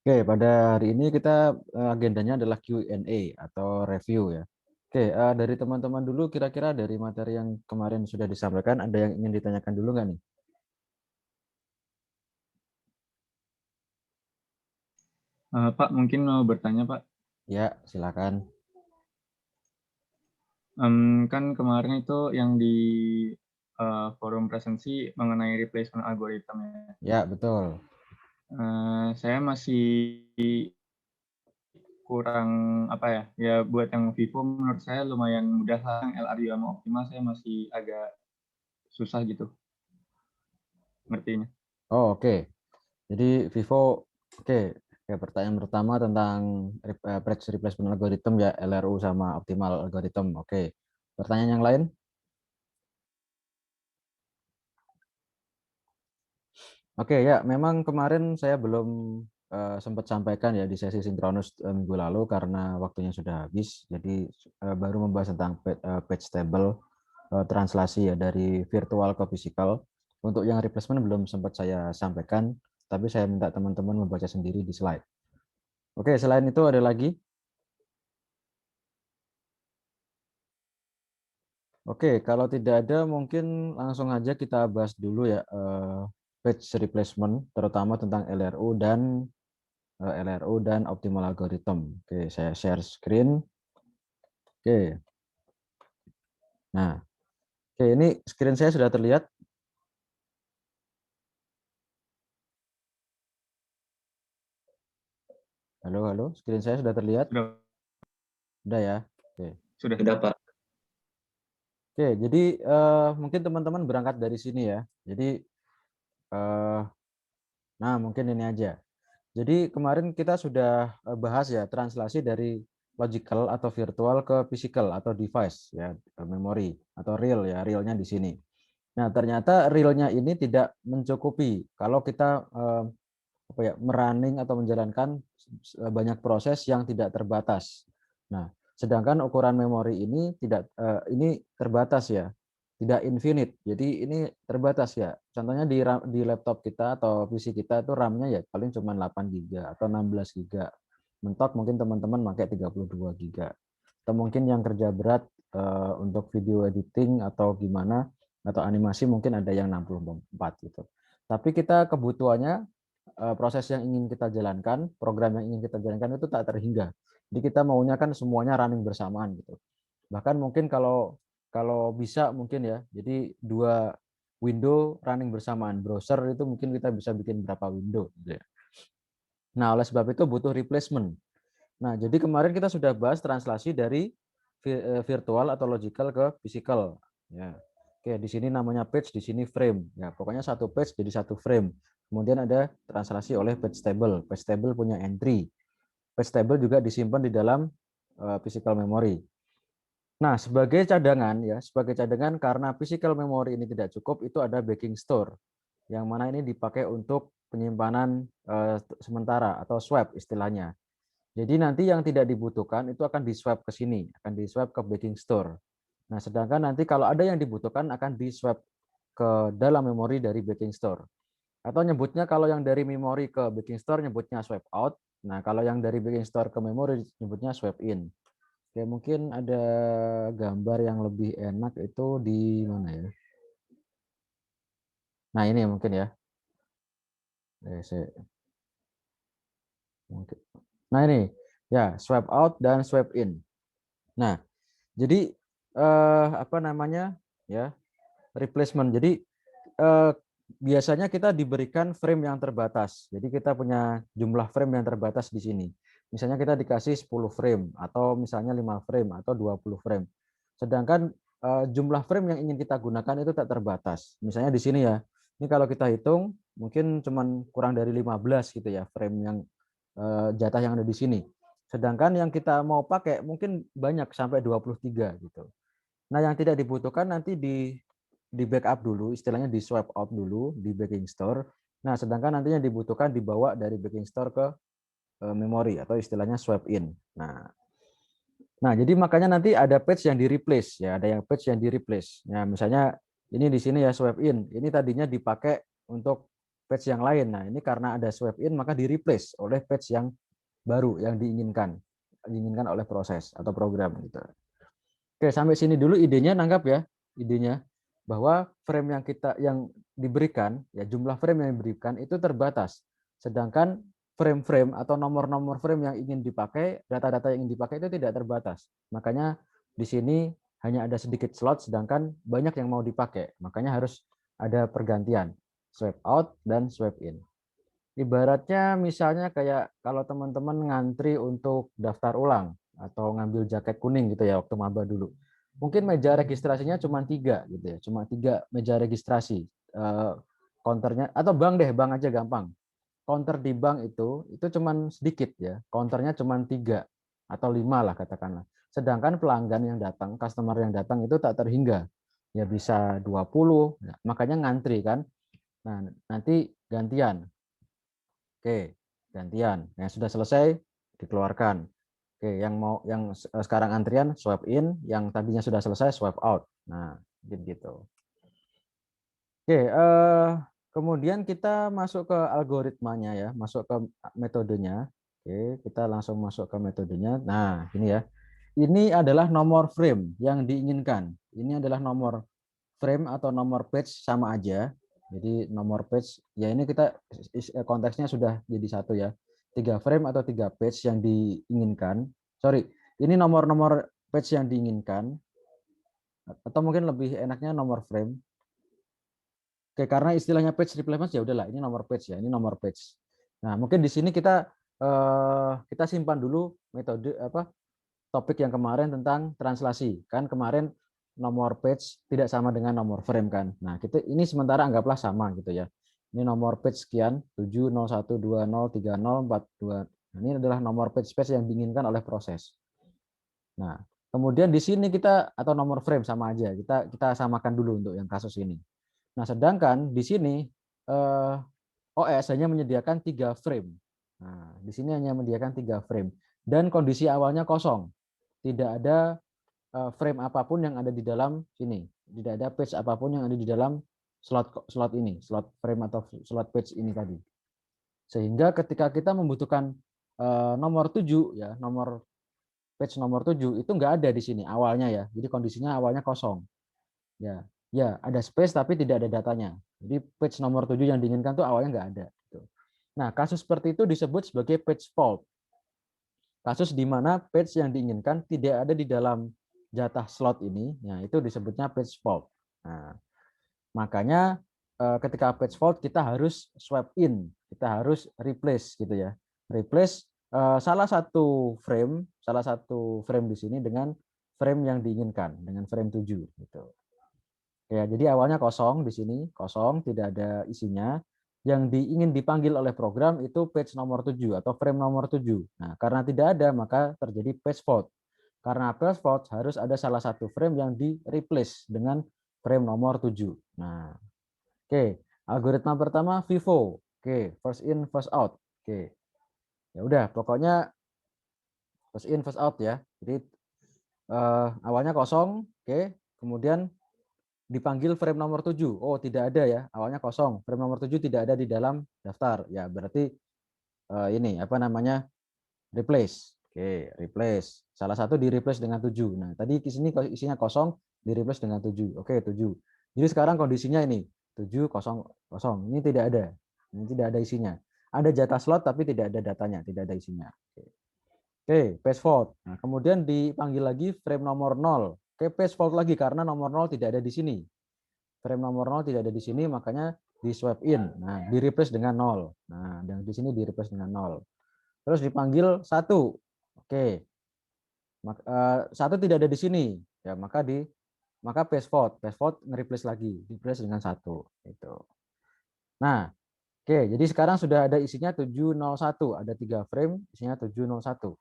Oke, pada hari ini kita agendanya adalah Q&A atau review ya. Oke, dari teman-teman dulu kira-kira dari materi yang kemarin sudah disampaikan ada yang ingin ditanyakan dulu nggak nih? Pak, mungkin mau bertanya, Pak. Ya, silakan. Kan kemarin itu yang di forum presensi mengenai replacement algorithm ya. Ya, betul. Saya masih kurang apa ya? Ya buat yang Vivo menurut saya lumayan mudah lah. Yang LRU sama Optima saya masih agak susah gitu ngertinya. Oh, oke. Jadi Vivo, oke. Ya, pertanyaan pertama tentang patch replacement algorithm ya, LRU sama optimal algorithm. Oke. Pertanyaan yang lain? Oke ya, memang kemarin saya belum sempat sampaikan ya di sesi sinkronus minggu lalu karena waktunya sudah habis. Jadi baru membahas tentang page table translasi ya dari virtual ke physical. Untuk yang replacement belum sempat saya sampaikan, tapi saya minta teman-teman membaca sendiri di slide. Oke, selain itu ada lagi. Oke, kalau tidak ada mungkin langsung aja kita bahas dulu ya page replacement, terutama tentang LRU dan optimal algorithm. Oke, saya share screen. Oke, nah, oke ini screen saya sudah terlihat. Halo, halo, screen saya sudah terlihat. Sudah, Sudah ya. Oke, sudah Pak. oke. Jadi mungkin teman-teman berangkat dari sini ya. Jadi, eh, nah mungkin ini aja. Jadi kemarin kita sudah bahas ya translasi dari logical atau virtual ke physical atau device ya, memori atau real ya, realnya di sini. Nah, ternyata realnya ini tidak mencukupi kalau kita apa ya, merunning atau menjalankan banyak proses yang tidak terbatas. Nah, sedangkan ukuran memori ini tidak ini terbatas ya, tidak infinite. Jadi ini terbatas ya. Contohnya di laptop kita atau PC kita itu RAM-nya ya paling cuma 8 GB atau 16 GB. Mentok mungkin teman-teman pakai 32 GB. Atau mungkin yang kerja berat untuk video editing atau gimana atau animasi mungkin ada yang 64 gitu. Tapi kita kebutuhannya proses yang ingin kita jalankan, program yang ingin kita jalankan itu tak terhingga. Jadi kita maunya kan semuanya running bersamaan gitu. Bahkan mungkin kalau kalau bisa mungkin ya, jadi dua window running bersamaan. Browser itu mungkin kita bisa bikin berapa window gitu ya. Nah, oleh sebab itu butuh replacement. Nah, jadi kemarin kita sudah bahas translasi dari virtual atau logical ke physical. Ya. Oke, di sini namanya page, di sini frame. Ya, pokoknya satu page jadi satu frame. Kemudian ada translasi oleh page table. Page table punya entry. Page table juga disimpan di dalam physical memory. Nah, sebagai cadangan karena physical memory ini tidak cukup, itu ada backing store, yang mana ini dipakai untuk penyimpanan sementara atau swap istilahnya. Jadi nanti yang tidak dibutuhkan itu akan di-swap ke sini, akan di-swap ke backing store. Nah, sedangkan nanti kalau ada yang dibutuhkan akan di-swap ke dalam memori dari backing store. Atau nyebutnya kalau yang dari memori ke backing store nyebutnya swap out. Nah, kalau yang dari backing store ke memori nyebutnya swap in. Oke, mungkin ada gambar yang lebih enak itu di mana ya? Nah, ini mungkin ya. Nah, ini ya swap out dan swap in. Nah, jadi apa namanya? Ya, replacement. Jadi biasanya kita diberikan frame yang terbatas. Jadi kita punya jumlah frame yang terbatas di sini. Misalnya kita dikasih 10 frame atau misalnya 5 frame atau 20 frame. Sedangkan jumlah frame yang ingin kita gunakan itu tak terbatas. Misalnya di sini ya. Ini kalau kita hitung mungkin cuman kurang dari 15 gitu ya frame yang jatah yang ada di sini. Sedangkan yang kita mau pakai mungkin banyak sampai 23 gitu. Nah, yang tidak dibutuhkan nanti di backup dulu, istilahnya di swap out dulu di backing store. Nah, sedangkan nantinya dibutuhkan dibawa dari backing store ke memori atau istilahnya swap in. Nah, jadi makanya nanti ada page yang di replace ya, ada yang page yang di replace. Ya, misalnya ini di sini ya swap in. Ini tadinya dipakai untuk page yang lain. Nah, ini karena ada swipe in maka di replace oleh page yang baru yang diinginkan oleh proses atau program gitu. Oke, sampai sini dulu idenya, nangkap ya idenya, bahwa frame yang diberikan, ya jumlah frame yang diberikan itu terbatas. Sedangkan frame-frame atau nomor-nomor frame yang ingin dipakai, data-data yang ingin dipakai itu tidak terbatas. Makanya di sini hanya ada sedikit slot, sedangkan banyak yang mau dipakai. Makanya harus ada pergantian, swipe out dan swipe in. Ibaratnya misalnya kayak kalau teman-teman ngantri untuk daftar ulang atau ngambil jaket kuning gitu ya waktu maba dulu. Mungkin meja registrasinya cuma 3 gitu ya, cuma 3 meja registrasi. Counternya atau bank deh, bank aja gampang. Counter di bank itu cuma sedikit ya, counternya cuma 3 atau 5 lah katakanlah. Sedangkan pelanggan yang datang, customer yang datang itu tak terhingga. Ya bisa 20, makanya ngantri kan. Nah, nanti gantian. Oke, gantian. Yang sudah selesai dikeluarkan. Oke, yang sekarang antrian swipe in, yang tadinya sudah selesai swipe out. Nah, gitu. Oke, kemudian kita masuk ke algoritmanya ya, masuk ke metodenya. Oke, kita langsung masuk ke metodenya. Nah, ini ya. Ini adalah nomor frame yang diinginkan. Ini adalah nomor frame atau nomor page sama aja. Jadi nomor page ya ini kita konteksnya sudah jadi satu ya. 3 frame atau 3 page yang diinginkan. Sorry, ini nomor-nomor page yang diinginkan atau mungkin lebih enaknya nomor frame. Oke, karena istilahnya page replacement ya udahlah ini nomor page ya, ini nomor page. Nah, mungkin di sini kita simpan dulu metode topik yang kemarin tentang translasi. Kan kemarin nomor page tidak sama dengan nomor frame kan. Nah, kita ini sementara anggaplah sama gitu ya. Ini nomor page sekian 70120303042. Nah, ini adalah nomor page yang diinginkan oleh proses. Nah, kemudian di sini kita atau nomor frame sama aja. Kita samakan dulu untuk yang kasus ini. Nah, sedangkan di sini OS hanya menyediakan 3 frame. Nah, di sini hanya menyediakan 3 frame dan kondisi awalnya kosong. Tidak ada frame apapun yang ada di dalam sini. Tidak ada page apapun yang ada di dalam slot ini, slot frame atau slot page ini tadi. Sehingga ketika kita membutuhkan nomor 7 ya, page nomor 7 itu nggak ada di sini awalnya ya. Jadi kondisinya awalnya kosong. Ya, ya ada space tapi tidak ada datanya. Jadi page nomor 7 yang diinginkan tuh awalnya nggak ada. Gitu. Nah, kasus seperti itu disebut sebagai page fault. Kasus di mana page yang diinginkan tidak ada di dalam jatah slot ini, ya itu disebutnya page fault. Nah, makanya ketika page fault kita harus swipe in, kita harus replace gitu ya. Replace salah satu frame di sini dengan frame yang diinginkan, dengan frame 7 gitu. Ya, jadi awalnya kosong di sini, kosong, tidak ada isinya. Yang ingin dipanggil oleh program itu page nomor 7 atau frame nomor 7. Nah, karena tidak ada, maka terjadi page fault. Karena page fault harus ada salah satu frame yang di-replace dengan frame nomor 7. Nah, oke. Algoritma pertama FIFO. Oke, first in, first out. Oke. Ya udah, pokoknya first in, first out ya. Jadi awalnya kosong, oke. Kemudian dipanggil frame nomor 7. Oh, tidak ada ya. Awalnya kosong. Frame nomor 7 tidak ada di dalam daftar. Ya, berarti ini apa namanya? Replace. Oke, replace. Salah satu di replace dengan 7. Nah, tadi di sini isinya kosong, di replace dengan 7. Oke, 7. Jadi sekarang kondisinya ini 7 kosong kosong. Ini tidak ada. Ini tidak ada isinya. Ada jatah slot tapi tidak ada datanya, tidak ada isinya. Oke, page fault. Nah, kemudian dipanggil lagi frame nomor 0. Oke, page fault lagi karena nomor 0 tidak ada di sini. Frame nomor 0 tidak ada di sini, makanya di swipe in. Nah, di replace dengan 0. Nah, dan di sini di replace dengan 0. Terus dipanggil 1. Oke. Satu tidak ada di sini. Ya, maka page fault nge-replace lagi, replace dengan 1 gitu. Nah, oke, jadi sekarang sudah ada isinya 701, ada 3 frame, isinya 701.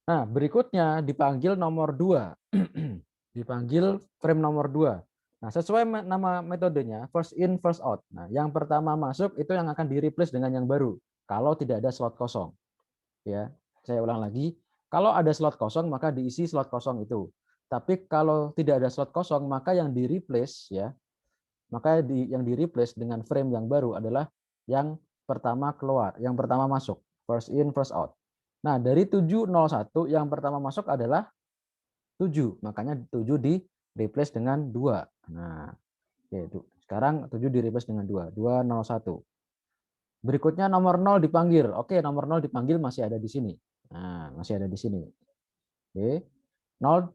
Nah, berikutnya dipanggil nomor 2. Dipanggil frame nomor 2. Nah, sesuai nama metodenya, first in, first out. Nah, yang pertama masuk itu yang akan di-replace dengan yang baru, kalau tidak ada slot kosong. Ya, saya ulang lagi, kalau ada slot kosong, maka diisi slot kosong itu. Tapi kalau tidak ada slot kosong, maka yang di-replace ya, maka yang di-replace dengan frame yang baru adalah yang pertama keluar, yang pertama masuk. First in, first out. Nah, dari 701 yang pertama masuk adalah 7. Makanya 7 di replace dengan 2. Nah, oke, sekarang 7 di replace dengan 2. 201. Berikutnya nomor 0 dipanggil. Oke, nomor 0 dipanggil masih ada di sini. Nah, masih ada di sini. Oke. 0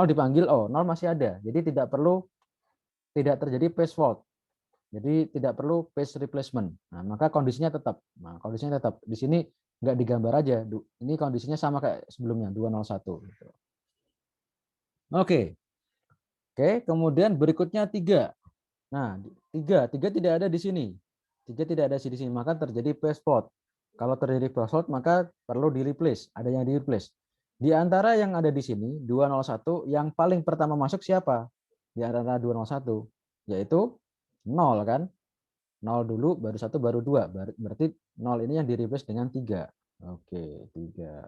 dipanggil, oh 0 masih ada. Jadi tidak terjadi phase fault. Jadi tidak perlu phase replacement. Nah, maka kondisinya tetap. Nah, kondisinya tetap. Di sini nggak digambar aja. Ini kondisinya sama kayak sebelumnya 201 gitu. Oke. Oke, kemudian berikutnya 3. Nah, 3 tidak ada di sini. 3 tidak ada di sini, maka terjadi phase fault. Kalau terjadi phase fault, maka perlu di-replace, ada yang di-replace. Di antara yang ada di sini, 201, yang paling pertama masuk siapa? Di antara 201, yaitu 0 kan? 0 dulu, baru 1, baru 2. Berarti 0 ini yang di-replace dengan 3. Oke, 3.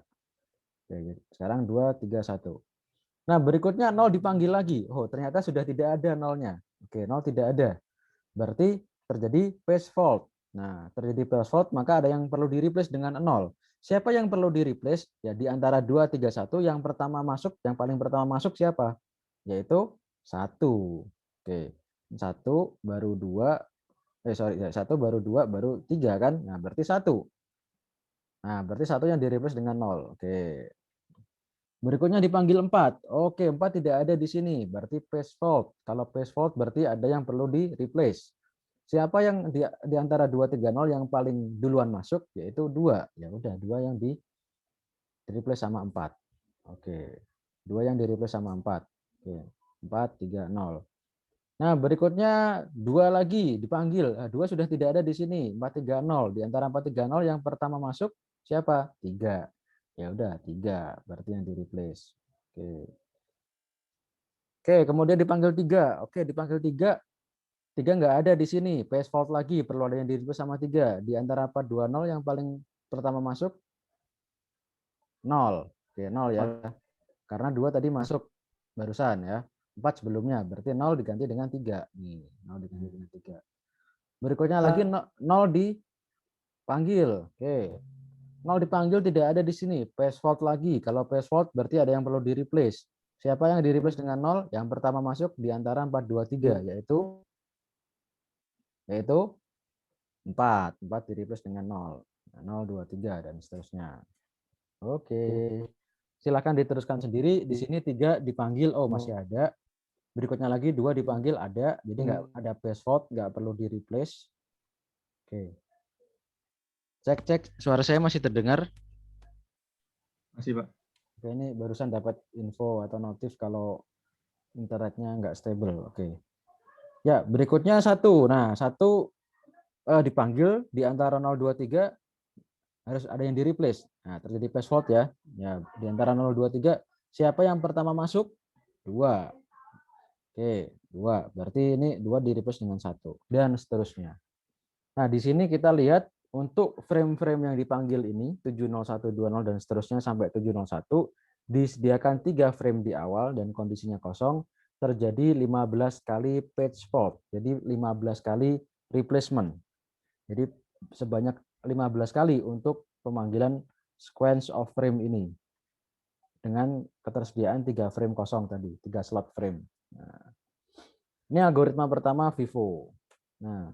Oke, sekarang 2, 3, 1. Nah, berikutnya 0 dipanggil lagi. Oh, ternyata sudah tidak ada 0-nya. Oke, 0 tidak ada. Berarti terjadi phase fault. Nah, terjadi phase fault, maka ada yang perlu di-replace dengan 0. Siapa yang perlu di-replace? Ya, di antara 2, 3, 1, yang pertama masuk, yang paling pertama masuk siapa? Yaitu 1. Oke, 1, baru 2, sorry, 1, baru 2, baru 3 kan? Nah, berarti 1. Nah, berarti 1 yang di-replace dengan 0. Oke. Berikutnya dipanggil 4. Oke, 4 tidak ada di sini. Berarti phase fault. Kalau phase fault berarti ada yang perlu di-replace. Siapa yang di antara 2, 3, 0 yang paling duluan masuk? Yaitu 2. Ya udah, 2 yang di-replace sama 4. Oke. 2 yang di-replace sama 4. Oke. 4, 3, 0. Nah, berikutnya 2 lagi dipanggil. Nah, 2 sudah tidak ada di sini. 4, 3, 0. Di antara 4, 3, 0 yang pertama masuk siapa? 3. Ya udah, 3. Berarti yang di-replace. Oke. Oke, kemudian dipanggil 3. Oke, dipanggil 3. 3 nggak ada di sini. PS fault lagi. Perlu ada yang di-replace sama 3. Di antara 4, 2, 0 yang paling pertama masuk 0. Oke, 0 ya. Karena 2 tadi masuk barusan ya. 4 sebelumnya. Berarti 0 diganti dengan 3. Nih, 0 diganti dengan 3. Berikutnya lagi 0 dipanggil. Oke. 0 dipanggil tidak ada di sini. PS fault lagi. Kalau PS fault berarti ada yang perlu di-replace. Siapa yang di-replace dengan 0? Yang pertama masuk di antara 4, 2, 3. Yaitu 4. 4 di-replace dengan 0. 0, 2, 3, dan seterusnya. Oke. Silakan diteruskan sendiri. Di sini 3 dipanggil. Oh, masih ada. Berikutnya lagi 2 dipanggil. Ada. Jadi nggak ada PS fault. Nggak perlu di-replace. Oke. Cek. Suara saya masih terdengar? Masih, Pak. Oke, ini barusan dapat info atau notif kalau internetnya nggak stable. Oke. Ya, berikutnya 1. Nah, 1 dipanggil di antara 0, 2, 3 harus ada yang di-replace. Nah, terjadi phase fault ya. Ya, di antara 0, 2, 3 siapa yang pertama masuk? 2. Oke, 2. Berarti ini 2 di-replace dengan 1 dan seterusnya. Nah, di sini kita lihat untuk frame-frame yang dipanggil ini 70120 dan seterusnya sampai 701 disediakan 3 frame di awal dan kondisinya kosong, terjadi 15 kali page fault. Jadi 15 kali replacement. Jadi sebanyak 15 kali untuk pemanggilan sequence of frame ini dengan ketersediaan 3 frame kosong tadi, 3 slot frame. Nah, ini algoritma pertama Vivo. Nah,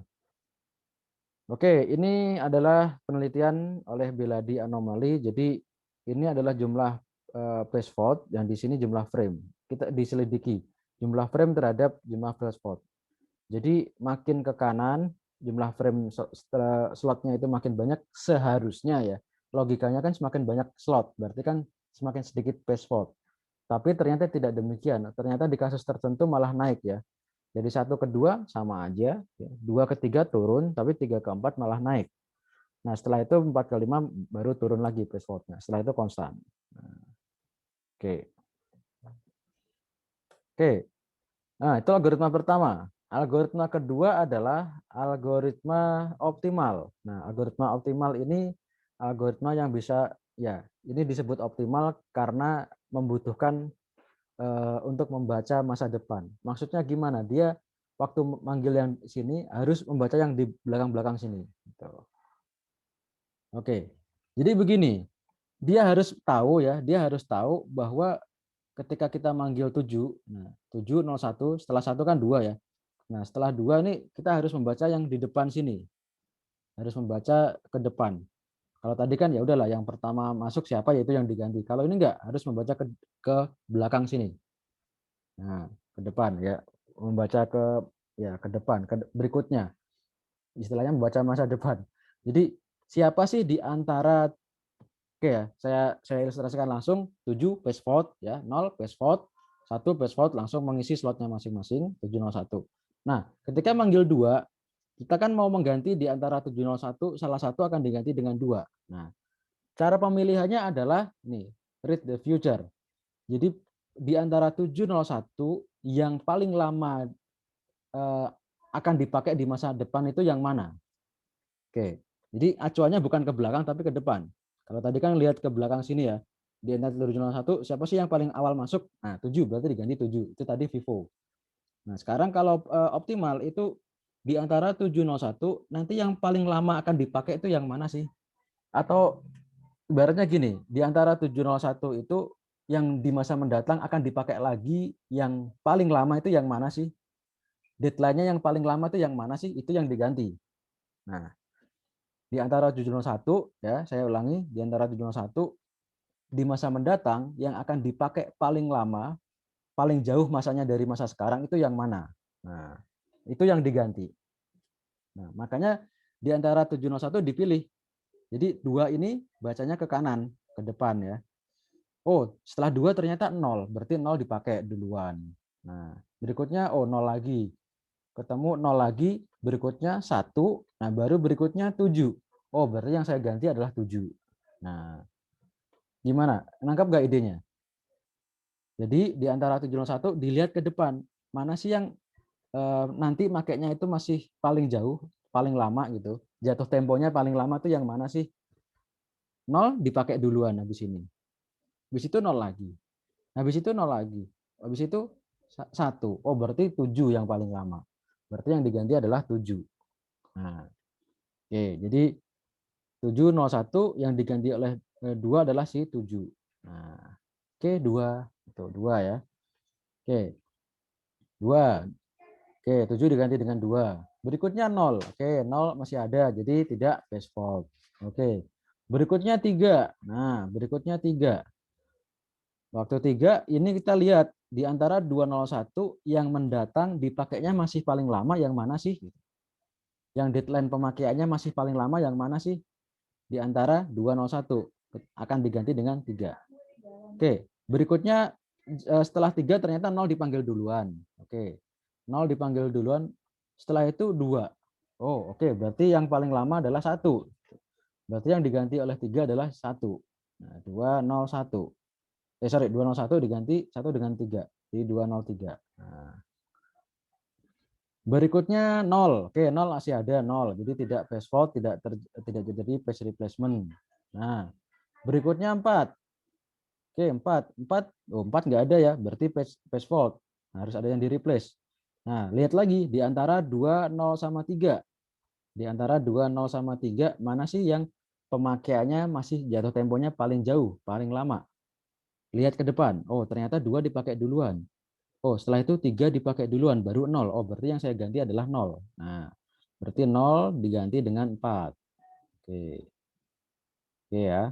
oke, ini adalah penelitian oleh Beladi Anomali. Jadi ini adalah jumlah phase fault yang di sini jumlah frame. Kita diselidiki jumlah frame terhadap jumlah phase fault. Jadi makin ke kanan jumlah frame slotnya itu makin banyak seharusnya ya. Logikanya kan semakin banyak slot, berarti kan semakin sedikit phase fault. Tapi ternyata tidak demikian. Ternyata di kasus tertentu malah naik ya. Jadi 1 ke 2 sama aja, 2 ke 3 turun, tapi 3 ke 4 malah naik. Nah, setelah itu 4 ke 5 baru turun lagi phase fault-nya. Setelah itu konstan. Nah, oke. Oke. Nah, itu algoritma pertama. Algoritma kedua adalah algoritma optimal. Nah, algoritma optimal ini algoritma yang bisa, ya, ini disebut optimal karena membutuhkan untuk membaca masa depan. Maksudnya gimana? Dia waktu manggil yang sini harus membaca yang di belakang-belakang sini. Gitu. Oke, jadi begini, dia harus tahu bahwa ketika kita manggil 7, nah 701, setelah satu kan 2 ya. Nah setelah 2 ini kita harus membaca yang di depan sini, harus membaca ke depan. Kalau tadi kan ya udahlah yang pertama masuk siapa yaitu yang diganti. Kalau ini enggak, harus membaca ke belakang sini. Nah, ke depan ya, membaca ke ya ke depan, ke berikutnya. Istilahnya membaca masa depan. Jadi siapa sih di antara oke ya, saya ilustrasikan langsung 7 paste forward ya, 0 paste forward, 1 paste forward langsung mengisi slotnya masing-masing 701. Nah, ketika manggil 2, kita kan mau mengganti di antara 701, salah satu akan diganti dengan 2. Nah, cara pemilihannya adalah nih, read the future. Jadi di antara 701 yang paling lama akan dipakai di masa depan itu yang mana? Oke. Jadi acuannya bukan ke belakang tapi ke depan. Kalau tadi kan lihat ke belakang sini ya. Di antara 701 siapa sih yang paling awal masuk? Nah, 7 berarti diganti 7. Itu tadi Vivo. Nah, sekarang kalau optimal itu di antara 701 nanti yang paling lama akan dipakai itu yang mana sih? Atau ibaratnya gini, di antara 701 itu yang di masa mendatang akan dipakai lagi yang paling lama itu yang mana sih? Deadline-nya yang paling lama itu yang mana sih? Itu yang diganti. Nah, di antara 701 ya, saya ulangi, di antara 701 di masa mendatang yang akan dipakai paling lama, paling jauh masanya dari masa sekarang itu yang mana? Nah, itu yang diganti. Nah, makanya di antara 701 dipilih. Jadi 2 ini bacanya ke kanan, ke depan ya. Oh, setelah 2 ternyata 0, berarti 0 dipakai duluan. Nah, berikutnya oh 0 lagi. Ketemu 0 lagi, berikutnya 1, nah baru berikutnya 7. Oh, berarti yang saya ganti adalah 7. Nah, gimana? Nangkap nggak idenya? Jadi di antara 701 dilihat ke depan. Mana sih yang nanti makainya itu masih paling jauh, paling lama gitu. Jatuh temponya paling lama tuh yang mana sih? 0 dipakai duluan habis ini. Habis itu 0 lagi. Habis itu 0 lagi. Habis itu 1. Oh, berarti 7 yang paling lama. Berarti yang diganti adalah 7. Nah, oke. Jadi 701 yang diganti oleh 2 adalah si 7. Nah, oke 2. Itu 2 ya. Oke, 2. Oke, 7 diganti dengan 2. Berikutnya 0. Oke, 0 masih ada, jadi tidak paste forward. Oke. Berikutnya 3. Nah, berikutnya 3. Waktu 3 ini kita lihat di antara 201 yang mendatang dipakainya masih paling lama yang mana sih? Yang deadline pemakaiannya masih paling lama yang mana sih? Di antara 201 akan diganti dengan 3. Oke, berikutnya setelah 3 ternyata 0 dipanggil duluan. Oke. 0 dipanggil duluan. Setelah itu 2. Oh, oke, berarti yang paling lama adalah 1. Berarti yang diganti oleh 3 adalah 1. Nah, 201. Sorry, 201 diganti 1 dengan 3. Jadi 203. Nah, berikutnya 0. Oke, 0 masih ada 0. Jadi tidak paste forward, tidak terjadi paste replacement. Nah, berikutnya 4. Oke, 4. 4. Oh, 4 nggak ada ya, berarti paste forward. Nah, harus ada yang di-replace. Nah, lihat lagi di antara 2, 0 sama 3. Di antara 2, 0 sama 3, mana sih yang pemakaiannya masih jatuh temponya paling jauh, paling lama? Lihat ke depan. Oh, ternyata 2 dipakai duluan. Oh, setelah itu 3 dipakai duluan, baru 0. Oh, berarti yang saya ganti adalah 0. Nah, berarti 0 diganti dengan 4. Oke. Oke ya.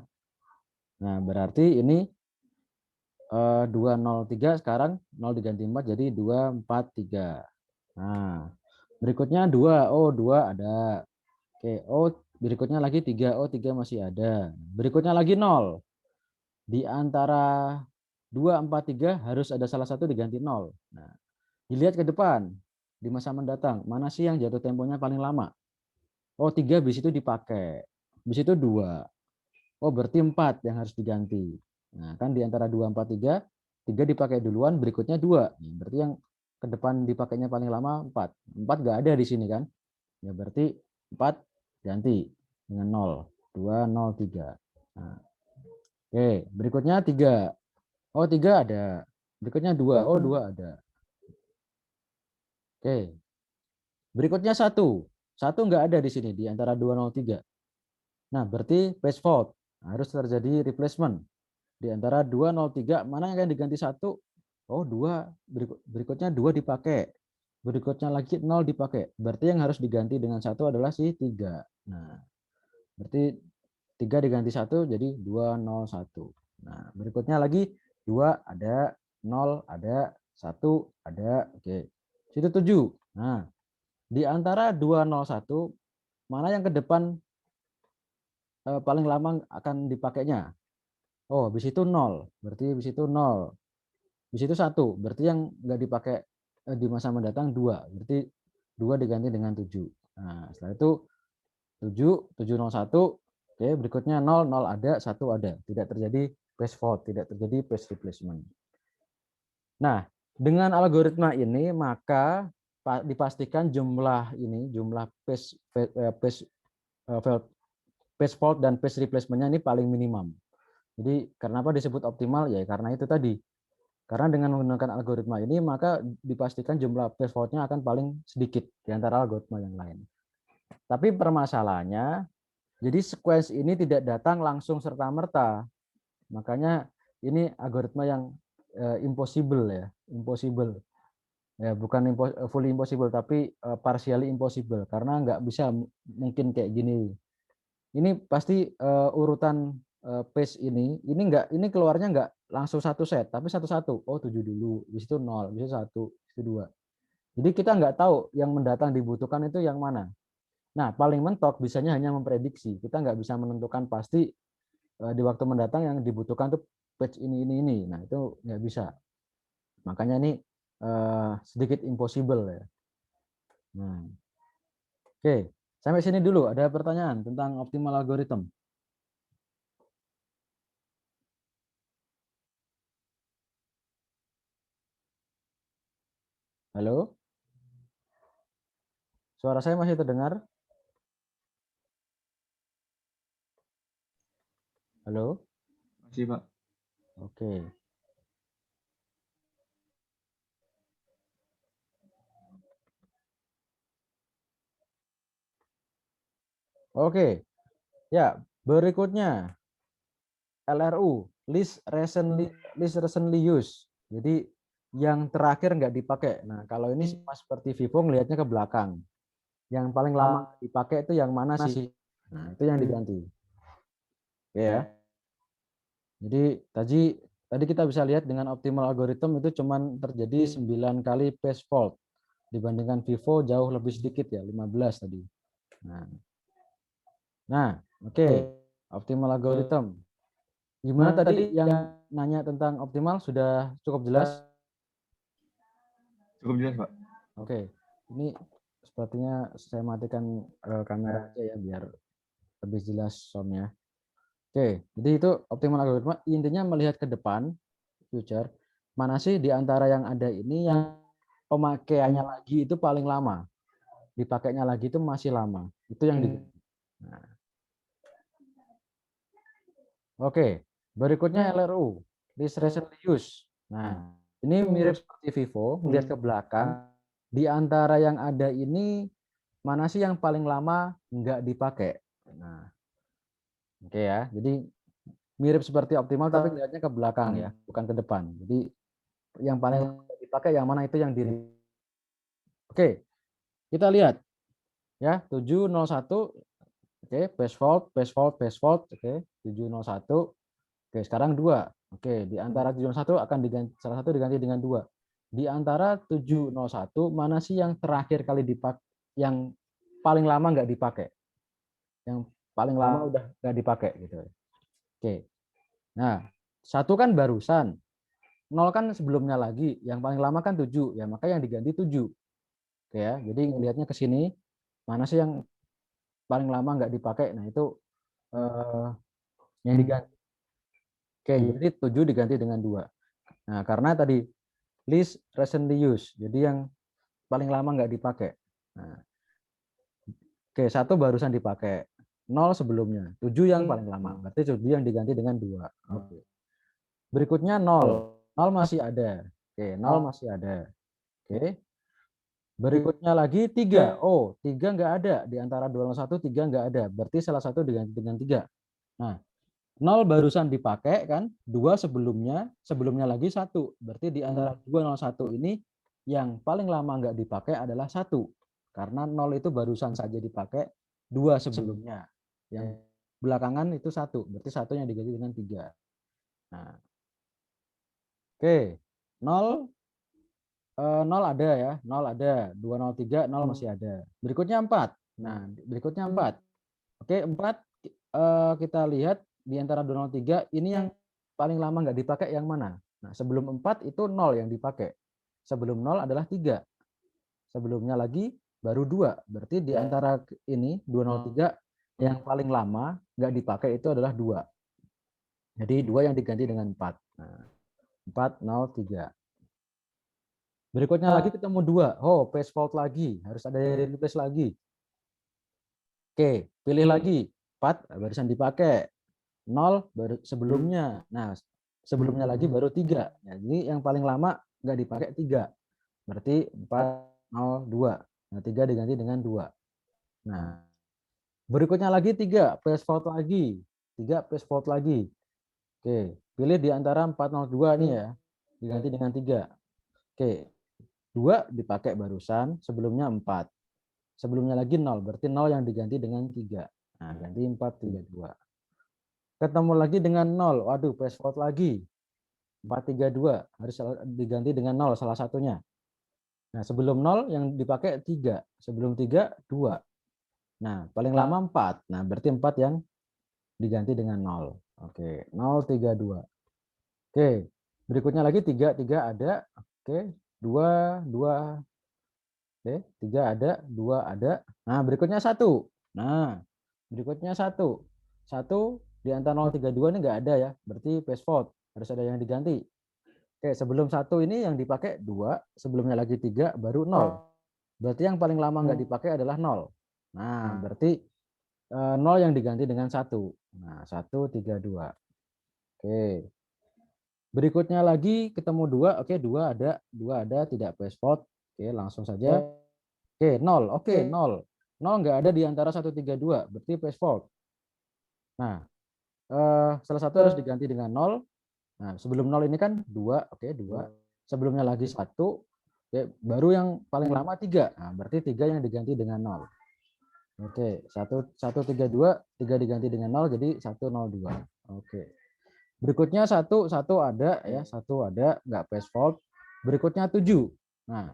Nah, berarti ini 203 sekarang 0 diganti 4 jadi 243. Nah, berikutnya 2. Oh, 2 ada. Oke, oh berikutnya lagi 3. Oh, 3 masih ada. Berikutnya lagi 0. Di antara 2, 4, 3 harus ada salah satu diganti 0. Nah, dilihat ke depan di masa mendatang, mana sih yang jatuh temponya paling lama? Oh, 3 bis itu dipakai. Bis itu 2. Oh, berarti 4 yang harus diganti. Nah, kan di antara 2, 4, 3, 3 dipakai duluan, berikutnya 2. Nah, berarti yang ke depan dipakainya paling lama 4. 4 nggak ada di sini kan? Ya berarti 4 ganti dengan 0. 2, 0, 3. Nah, oke, berikutnya 3. Oh, 3 ada. Berikutnya 2. Oh, 2 ada. Oke. Berikutnya 1. 1 nggak ada di sini di antara 203. Nah, berarti page fault. Harus terjadi replacement. Di antara 203, mana yang diganti 1? Oh, 2. Berikutnya 2 dipakai. Berikutnya lagi 0 dipakai. Berarti yang harus diganti dengan 1 adalah si 3. Nah, berarti 3 diganti 1 jadi 201. Nah, berikutnya lagi 2 ada, 0 ada, 1 ada. Oke. Situ 7. Nah, di antara 201, mana yang ke depan paling lama akan dipakainya? Oh, habis itu 0. Berarti habis itu 0. Habis itu 1. Berarti yang nggak dipakai di masa mendatang 2. Berarti 2 diganti dengan 7. Nah, setelah itu 7, 701. Oke, berikutnya 0, 0 ada, 1 ada. Tidak terjadi page fault, tidak terjadi page replacement. Nah, dengan algoritma ini maka dipastikan jumlah ini, jumlah page fault dan page replacement-nya ini paling minimum. Jadi kenapa disebut optimal? Ya karena itu tadi. Karena dengan menggunakan algoritma ini maka dipastikan jumlah page fault-nya akan paling sedikit di antara algoritma yang lain. Tapi permasalahannya, jadi sequence ini tidak datang langsung serta-merta. Makanya ini algoritma yang impossible ya, impossible. Ya, bukan fully impossible tapi partially impossible karena nggak bisa mungkin kayak gini. Ini pasti urutan page ini nggak, ini keluarnya nggak langsung satu set tapi satu-satu. Oh, 7 dulu, habis itu 0, habis itu 1, habis itu 2. Jadi kita nggak tahu yang mendatang dibutuhkan itu yang mana. Nah, paling mentok bisanya hanya memprediksi. Kita nggak bisa menentukan pasti di waktu mendatang yang dibutuhkan tuh page ini. Nah, itu nggak bisa. Makanya ini sedikit impossible ya. Nah, oke. Sampai sini dulu. Ada pertanyaan tentang optimal algorithm? Halo? Suara saya masih terdengar? Halo? Masih, Pak. Oke. Oke. Ya, berikutnya LRU, list recently used. Jadi yang terakhir nggak dipakai. Nah, kalau ini sama seperti Vivo ngelihatnya ke belakang. Yang paling lama dipakai itu yang mana sih? Nah, itu yang diganti. Oke ya. Jadi tadi kita bisa lihat dengan optimal algorithm itu cuman terjadi 9 kali page fault dibandingkan Vivo jauh lebih sedikit ya, 15 tadi. Nah, oke. Optimal algorithm. Gimana tadi yang nanya tentang optimal sudah cukup jelas? Cukup jelas, Pak. Oke. Ini sepertinya saya matikan kamera aja ya biar lebih jelas soundnya. Oke, jadi itu optimal algoritma intinya melihat ke depan, future, mana sih di antara yang ada ini yang pemakaiannya lagi itu paling lama, dipakainya lagi itu masih lama, itu yang di. Nah, oke, berikutnya LRU, list recently use. Nah, ini mirip seperti Vivo, melihat ke belakang, di antara yang ada ini mana sih yang paling lama nggak dipakai. Nah, oke ya, jadi mirip seperti optimal tapi lihatnya ke belakang ya, bukan ke depan. Jadi yang paling dipakai yang mana itu yang diri. Oke, kita lihat ya 701. Oke, base fault, base fault, base fault. Oke, 701. Oke, sekarang 2. Oke, di antara 701 akan diganti, salah satu diganti dengan 2. Di antara 701 mana sih yang terakhir kali dipakai, yang paling lama nggak dipakai, yang paling lama udah nggak dipakai gitu. Oke, nah 1 kan barusan, 0 kan sebelumnya lagi, yang paling lama kan 7, ya maka yang diganti 7. Oke ya, jadi ngelihatnya ke sini, mana sih yang paling lama nggak dipakai, nah itu yang diganti. Oke, jadi 7 diganti dengan 2. Nah, karena tadi list recently used, jadi yang paling lama nggak dipakai. Nah, oke, 1 barusan dipakai, 0 sebelumnya, 7 yang paling lama, berarti 7 yang diganti dengan 2. Oke. Berikutnya 0, 0 masih ada. Oke, 0 masih ada. Oke. Berikutnya lagi 3. Oh, 3 nggak ada. Di antara 201, 3 nggak ada. Berarti salah satu diganti dengan 3. Nah, 0 barusan dipakai kan, 2 sebelumnya lagi 1. Berarti di antara 201 ini yang paling lama nggak dipakai adalah 1. Karena 0 itu barusan saja dipakai, 2 sebelumnya. Yang belakangan itu 1. Berarti 1 yang diganti dengan 3. Nah, oke. 0 0 ada ya, 0 ada, 203, 0 masih ada. Berikutnya 4. Nah, berikutnya 4. Oke, 4 kita lihat di antara 203 ini yang paling lama nggak dipakai yang mana? Nah, sebelum 4 itu 0 yang dipakai. Sebelum 0 adalah 3. Sebelumnya lagi baru 2. Berarti di antara ini 203 yang paling lama nggak dipakai itu adalah 2. Jadi 2 yang diganti dengan 4. Nah, 403. Berikutnya lagi ketemu 2. Oh, paste fault lagi. Harus ada yang replace lagi. Oke, pilih lagi. 4 barusan dipakai. 0 baru sebelumnya. Nah, sebelumnya lagi baru 3. Nah, jadi yang paling lama nggak dipakai 3. Berarti 402. Nah, 3 diganti dengan 2. Nah, berikutnya lagi 3. Paste fault lagi. 3 paste fault lagi. Oke, pilih di antara 402 nih ya. Diganti dengan 3. Oke, 2 dipakai barusan, sebelumnya 4. Sebelumnya lagi 0, berarti 0 yang diganti dengan 3. Nah, ganti 432. Ketemu lagi dengan 0, waduh, paste fault lagi. 432, harus diganti dengan 0 salah satunya. Nah, sebelum 0 yang dipakai 3, sebelum 3, 2. Nah, paling lama 4. Nah, berarti 4 yang diganti dengan 0. Oke, 032. Oke, berikutnya lagi 3, 3 ada. Oke, 2, 2. Oke, 3 ada, 2 ada. Nah, berikutnya 1. Nah, berikutnya 1. 1 di antara 032 ini nggak ada ya. Berarti paste fault. Harus ada yang diganti. Oke, sebelum 1 ini yang dipakai 2, sebelumnya lagi 3, baru 0. Berarti yang paling lama nggak dipakai adalah 0. Nah, berarti 0 yang diganti dengan 1. Nah, 132. Oke. Berikutnya lagi ketemu 2. Oke, 2 ada, 2 ada, tidak paste fault. Oke, langsung saja. Oke, 0. Oke, 0. 0 nggak ada di antara 132, berarti paste fault. Nah, salah satu harus diganti dengan 0. Nah, sebelum 0 ini kan 2, oke, 2. Sebelumnya lagi 1, oke, baru yang paling lama 3. Nah, berarti 3 yang diganti dengan 0. Oke, 132, 3 diganti dengan 0, jadi 102. Oke. Berikutnya 1 ada ya, 1 ada, nggak paste fault. Berikutnya 7. Nah,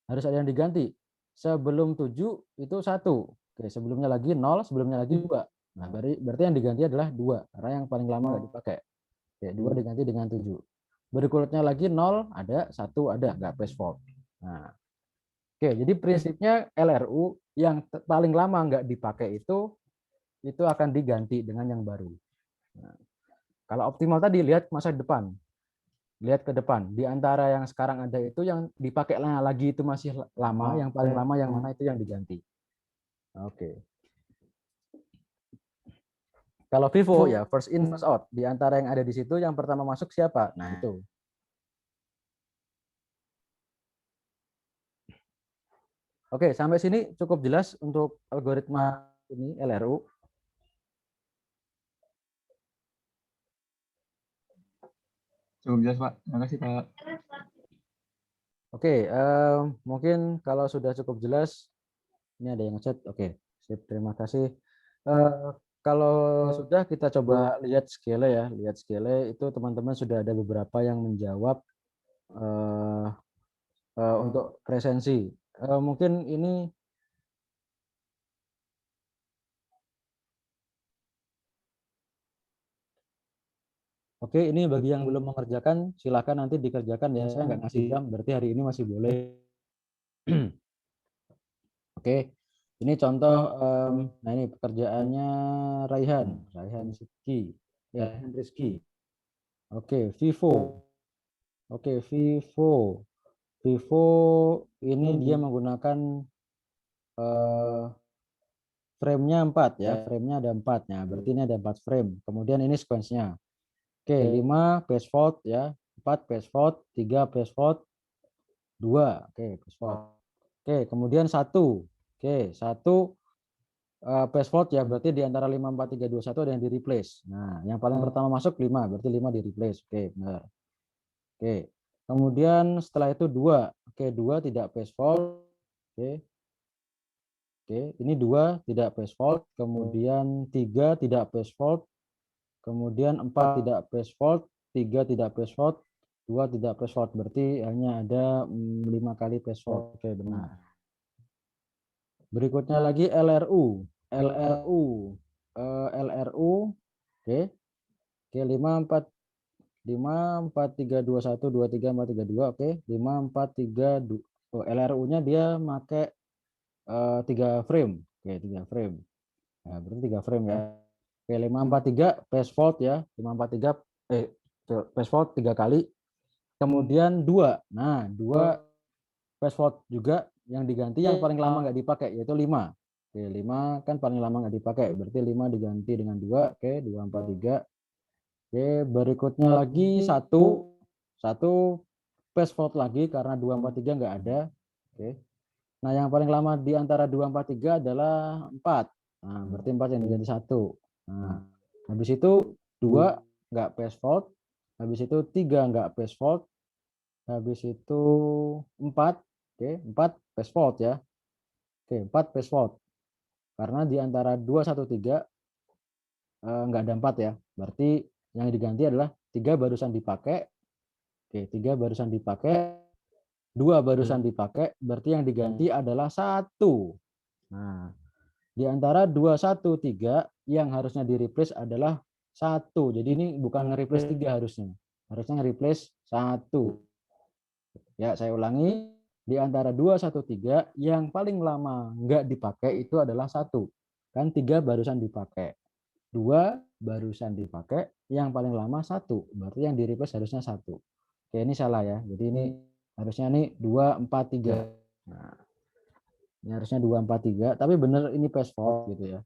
harus ada yang diganti. Sebelum 7 itu 1. Oke, sebelumnya lagi 0, sebelumnya lagi 2. Nah, berarti yang diganti adalah 2, karena yang paling lama nggak dipakai. Oke, 2 diganti dengan 7. Berikutnya lagi 0 ada, 1 ada, nggak paste fault. Nah, oke, jadi prinsipnya LRU yang paling lama nggak dipakai itu akan diganti dengan yang baru. Nah, kalau optimal tadi lihat masa depan. Lihat ke depan. Di antara yang sekarang ada itu yang dipakai lagi itu masih lama, yang paling lama yang mana itu yang diganti. Oke. Kalau Vivo ya first in first out. Di antara yang ada di situ yang pertama masuk siapa? Nah, itu. Oke, sampai sini cukup jelas untuk algoritma ini LRU. Cukup jelas, Pak. Terima kasih, Pak. Oke, mungkin kalau sudah cukup jelas, ini ada yang chat. Oke, sip, terima kasih. Kalau sudah kita coba lihat scale ya, lihat scale itu teman-teman sudah ada beberapa yang menjawab eh, untuk presensi. Mungkin ini, oke, ini bagi yang belum mengerjakan silakan nanti dikerjakan ya. Saya nggak ngasih jam, berarti hari ini masih boleh. Oke, ini contoh. Nah, ini pekerjaannya Raihan Rizky, ya, Raihan Rizky. Oke, Vivo. Oke, Vivo. Vivo ini dia menggunakan frame-nya 4 ya, frame-nya ada 4. Nah, berarti ini ada 4 frame. Kemudian ini sequence-nya. Oke, 5 paste fault ya, 4 paste fault, 3 paste fault, 2. Oke, paste fault. Oke, kemudian 1. Oke, 1 password ya, berarti di antara 5, 4, 3, 2, 1 ada yang di-replace. Nah, yang paling pertama masuk 5, berarti 5 di-replace. Oke, benar. Oke. Kemudian setelah itu 2. Oke, 2 tidak password. Oke. Oke, ini 2 tidak password, kemudian 3 tidak password, kemudian 4 tidak password, 3 tidak password, 2 tidak password. Berarti hanya ada 5 kali password. Oke, benar. Berikutnya lagi LRU. LRU. LRU. Oke. Oke, 5, 4, 3, 2, 1, 2, 3, 4, 3, 2. Oke, 5, 4, 3, 2. Oh, LRU-nya dia pakai 3 frame. Oke, 3 frame. Nah, berarti 3 frame ya. Oke, 543 password ya. 543 password 3 kali. Kemudian 2. Nah, 2 password juga yang diganti yang paling lama nggak dipakai yaitu 5. Oke, 5 kan paling lama nggak dipakai. Berarti 5 diganti dengan 2. Oke, 243. Oke, berikutnya lagi 1 password lagi karena 243 nggak ada. Oke. Nah, yang paling lama di antara 243 adalah 4. Nah, berarti 4 yang diganti 1. Nah, habis itu 2 nggak password, habis itu 3 nggak password, habis itu 4, oke, 4 password ya. Oke, 4 password. Karena di antara 213 nggak ada 4 ya. Berarti yang diganti adalah 3 barusan dipakai. Oke, 3 barusan dipakai, 2 barusan dipakai, berarti yang diganti adalah 1. Nah, di antara 213 yang harusnya di-replace adalah 1. Jadi ini bukan nge-replace 3 harusnya. Harusnya nge-replace 1. Ya, saya ulangi. Di antara 213 yang paling lama nggak dipakai itu adalah 1. Kan 3 barusan dipakai. 2 barusan dipakai, yang paling lama 1. Berarti yang di-replace harusnya 1. Oke, ini salah ya. Jadi ini harusnya nih 2, 4, 3. Nah, ini harusnya 2, 4, 3. Tapi benar ini password gitu ya.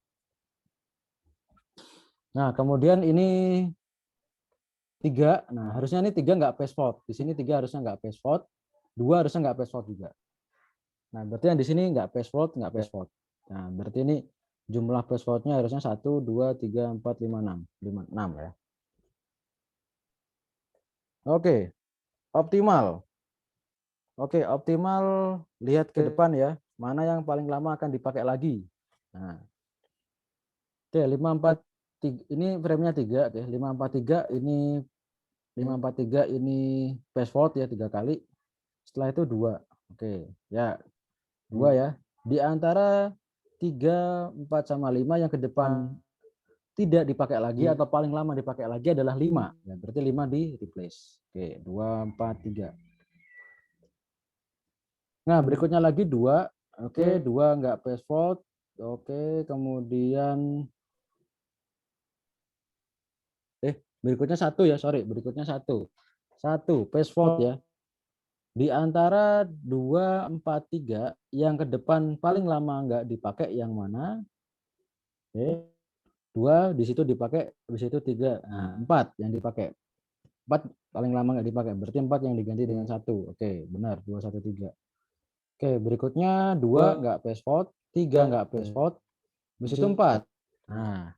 Nah, kemudian ini 3. Nah, harusnya ini 3 nggak password. Di sini 3 harusnya nggak password. 2 harusnya nggak password juga. Nah, berarti yang di sini nggak password, nggak password. Nah, berarti ini jumlah passwordnya harusnya 1, 2, 3, 4, 5, 6. 6 ya. Oke, optimal. Oke, optimal lihat ke depan ya. Mana yang paling lama akan dipakai lagi. Nah, oke, 543 ini frame-nya 3. Oke, 543 ini 543 ini password ya 3 kali. Setelah itu 2. Oke, ya 2 ya. Di antara 3, 4 sama 5 yang ke depan tidak dipakai lagi atau paling lama dipakai lagi adalah 5. Ya, berarti 5 di replace. Oke, 2, 4, 3. Nah, berikutnya lagi 2. Oke, 2 enggak password. Oke, kemudian berikutnya 1 ya, sorry, berikutnya 1. 1 password ya. Di antara 2, 4, 3 yang ke depan paling lama enggak dipakai yang mana? Oke, 2 di situ dipakai, habis itu 3. Nah, 4 yang dipakai. 4 paling lama enggak dipakai, berarti 4 yang diganti dengan 1. Oke, benar, 2, 1, 3. Oke, berikutnya 2 enggak password, 3 enggak password, habis itu 4. Nah,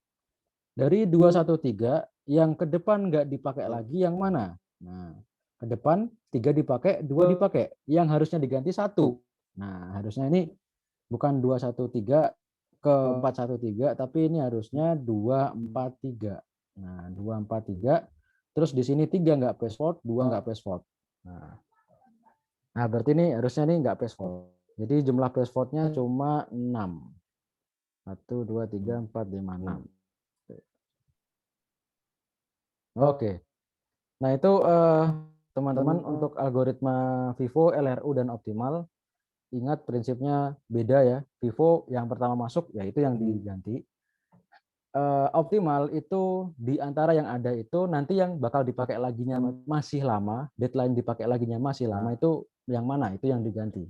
dari 2, 1, 3 yang ke depan enggak dipakai lagi yang mana? Nah, ke depan 3 dipakai, 2 dipakai, yang harusnya diganti 1. Nah, harusnya ini bukan 2, 1, 3 ke 4, 1, 3, tapi ini harusnya 2, 4, 3. Nah, 2, 4, 3. Terus di sini 3 enggak password, 2 enggak password. Nah, berarti ini harusnya ini enggak password. Jadi jumlah passwordnya cuma 6. 1, 2, 3, 4, 5, 6. Oke. Nah, itu teman-teman untuk algoritma Vivo, LRU, dan optimal. Ingat prinsipnya beda ya. Vivo yang pertama masuk ya itu yang diganti. Optimal itu di antara yang ada itu nanti yang bakal dipakai laginya masih lama, deadline dipakai laginya masih lama itu yang mana? Itu yang diganti.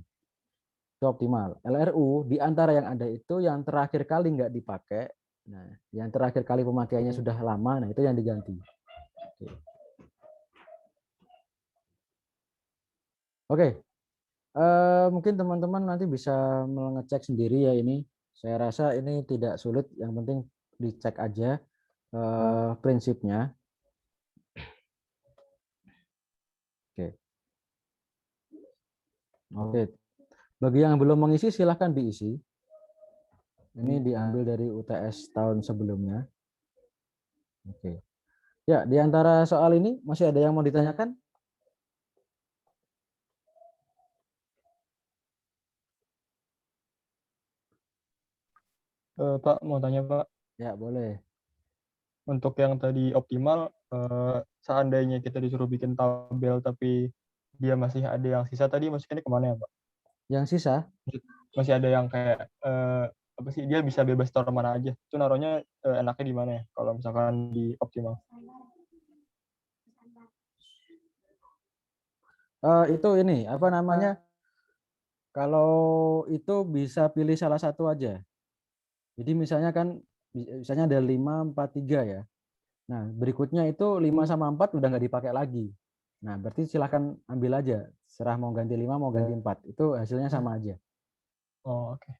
Itu optimal. LRU di antara yang ada itu yang terakhir kali nggak dipakai. Nah, yang terakhir kali pemakaiannya sudah lama, nah itu yang diganti. Oke. Mungkin teman-teman nanti bisa mengecek sendiri ya ini. Saya rasa ini tidak sulit, yang penting dicek aja prinsipnya. Oke. Oke. Bagi yang belum mengisi silahkan diisi. Ini diambil dari UTS tahun sebelumnya. Oke. Ya, di antara soal ini masih ada yang mau ditanyakan? Pak, mau tanya Pak, Ya, boleh. untuk yang tadi optimal, seandainya kita disuruh bikin tabel tapi dia masih ada yang sisa tadi, masukinnya kemana ya Pak? Yang sisa? Masih ada yang kayak apa sih, dia bisa bebas taruh mana aja. Itu naruhnya enaknya di mana ya kalau misalkan di optimal? Itu ini apa namanya? Kalau itu bisa pilih salah satu aja. Jadi misalnya kan misalnya ada 5, 4, 3 ya. Nah, berikutnya itu 5 sama 4 udah nggak dipakai lagi. Nah, berarti silahkan ambil aja. Serah mau ganti 5, mau ganti 4. Itu hasilnya sama aja. Oh, oke.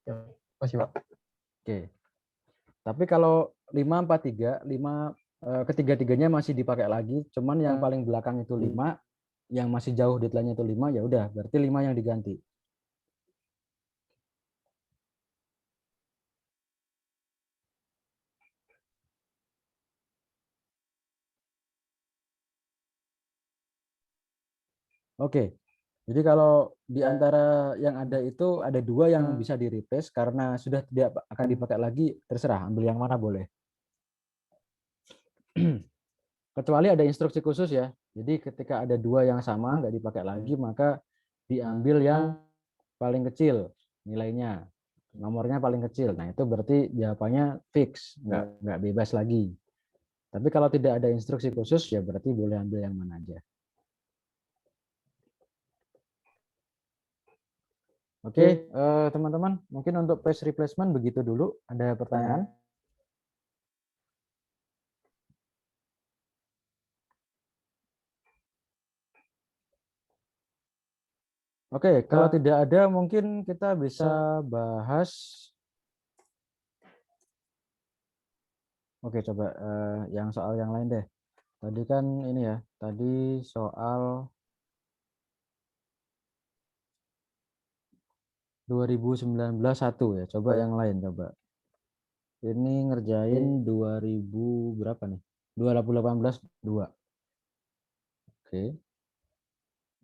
Oke, makasih Pak. Oke. Tapi kalau 5, 4, 3, 5 ketiga-tiganya masih dipakai lagi, cuman yang paling belakang itu 5, yang masih jauh deadline-nya itu 5, ya udah, berarti 5 yang diganti. Oke. Jadi kalau di antara yang ada itu ada 2 yang bisa di-replace karena sudah tidak akan dipakai lagi, terserah ambil yang mana boleh. Kecuali ada instruksi khusus ya. Jadi ketika ada 2 yang sama nggak dipakai lagi, maka diambil yang paling kecil nilainya, nomornya paling kecil. Nah itu berarti jawabannya fix, nggak bebas lagi. Tapi kalau tidak ada instruksi khusus ya berarti boleh ambil yang mana aja. Oke, teman-teman, mungkin untuk page replacement begitu dulu. Ada pertanyaan? Oke, kalau tidak ada mungkin kita bisa bahas. Oke, coba yang soal yang lain deh. Tadi kan ini ya, tadi soal 2019 1 ya. Coba yang lain coba. Ini ngerjain 2000 berapa nih? 2018 2. Oke.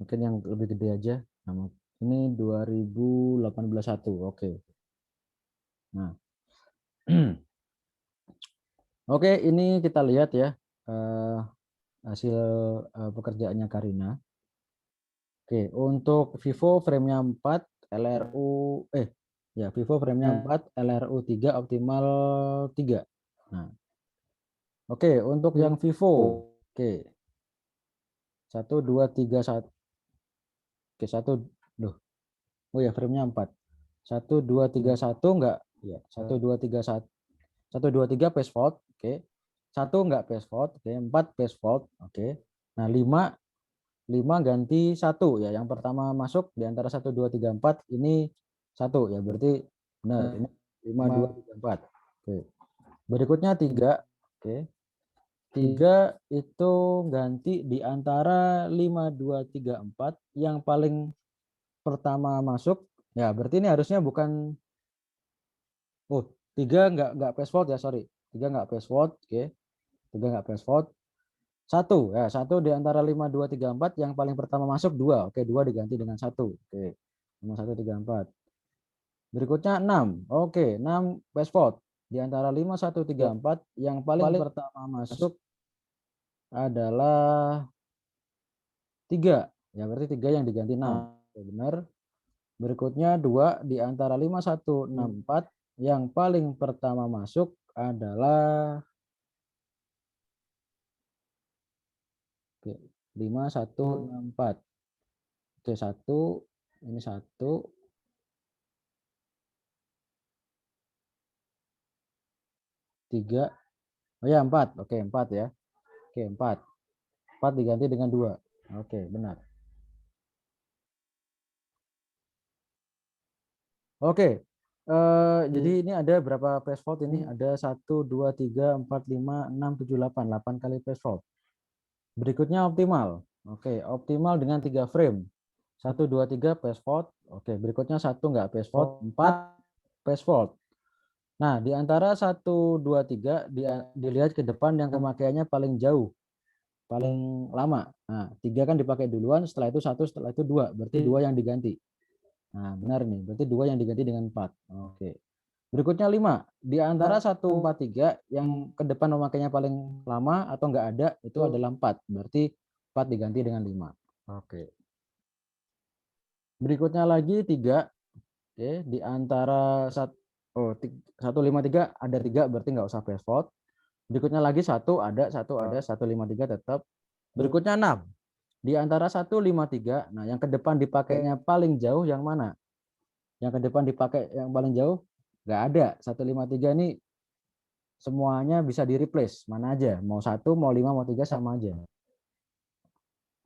Mungkin yang lebih gede aja. Nah, ini 2018 1. Oke. Nah. Oke, ini kita lihat ya hasil pekerjaannya Karina. Oke, untuk Vivo frame-nya 4, LRU ya Vivo frame-nya 4, LRU 3, optimal 3. Nah, oke, untuk yang Vivo. Oke. 1 2 3 1. Oke, 1 loh. Oh ya, frame-nya 4. 1 2 3 1 enggak? Ya, 1 2 3 1. 1 2 3 paste fault. Oke. 1 enggak paste fault. Oke, 4 paste fault. Oke. Nah, 5 ganti 1 ya. Yang pertama masuk di antara 1 2 3 4 ini 1 ya. Berarti benar. Ini 5 2 3 4. Oke. Berikutnya 3. Oke. 3 itu ganti di antara 5 2 3 4 yang paling pertama masuk. Ya, berarti ini harusnya bukan 3 enggak paste fault ya, sorry. 3 enggak paste fault. Oke. 3 enggak paste fault. 1 ya, 1 di antara 5 2 3 4 yang paling pertama masuk 2. Oke, 2 diganti dengan 1. Oke. 5 1 3 4. Berikutnya 6. Oke, 6 paste fault. Di antara 5 1 3 4 yang paling pertama masuk adalah 3. Ya, berarti 3 yang diganti 6. Oke, benar. Berikutnya 2 di antara 5 1 6 4 yang paling pertama masuk adalah 5 1 6 4. Oke, 1 ini 1 3. Oh ya, 4. Oke, 4 ya. Oke, 4. 4 diganti dengan 2. Oke, benar. Oke. Jadi ini ada berapa paste fault ini? Ada 1, 2, 3, 4, 5, 6, 7, 8. 8 kali paste fault. Berikutnya optimal. Oke, optimal dengan 3 frame. 1, 2, 3 paste fault. Oke, berikutnya 1 enggak paste fault, 4 paste fault. Nah, di antara 1, 2, 3 dilihat ke depan yang pemakaiannya paling jauh, paling lama. Nah, 3 kan dipakai duluan, setelah itu 1, setelah itu 2. Berarti 2 yang diganti. Nah, benar nih. Berarti 2 yang diganti dengan 4. Oke. Berikutnya 5. Di antara 1, 4, 3 yang ke depan pemakaiannya paling lama atau enggak ada itu adalah 4. Berarti 4 diganti dengan 5. Oke. Berikutnya lagi 3. Oke, di antara 153 ada 3 berarti nggak usah paste fault. Berikutnya lagi 1 ada 153 tetap. Berikutnya 6. Di antara 153, nah yang ke depan dipakainya paling jauh yang mana? Yang ke depan dipakai yang paling jauh nggak ada. 153 ini semuanya bisa di replace mana aja, mau 1, mau 5, mau 3 sama aja.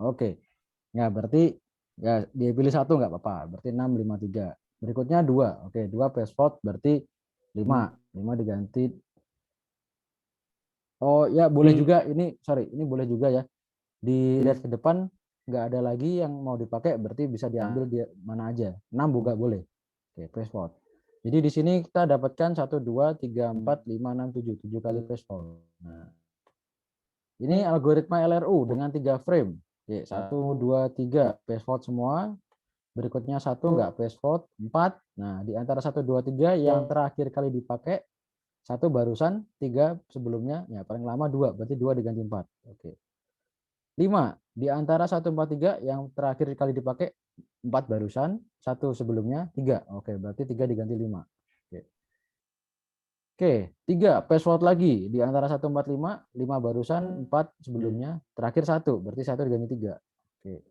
Oke. Ya, berarti ya dia pilih 1 nggak apa-apa. Berarti 6, 5, 3. Berikutnya 2. Oke, 2 paste fault berarti 5. 5 diganti. Oh, ya boleh juga ini, sorry, ini boleh juga ya. Dilihat ke depan nggak ada lagi yang mau dipakai berarti bisa diambil di mana aja. 6 juga boleh. Oke, paste fault. Jadi di sini kita dapatkan 1, 2, 3, 4, 5, 6, 7. 7 kali paste fault. Nah, ini algoritma LRU dengan 3 frame. Oke, 1, 2, 3 paste fault semua. Berikutnya 1 enggak paste fault, 4. Nah, di antara 1, 2, 3 yang terakhir kali dipakai 1 barusan, 3 sebelumnya, ya paling lama 2, berarti 2 diganti 4. Oke. 5. Di antara 1, 4, 3 yang terakhir kali dipakai 4 barusan, 1 sebelumnya, 3. Oke, berarti 3 diganti 5. Oke. Oke, 3 paste fault lagi. Di antara 1, 4, 5, 5 barusan, 4 sebelumnya, terakhir 1, berarti 1 diganti 3. Oke.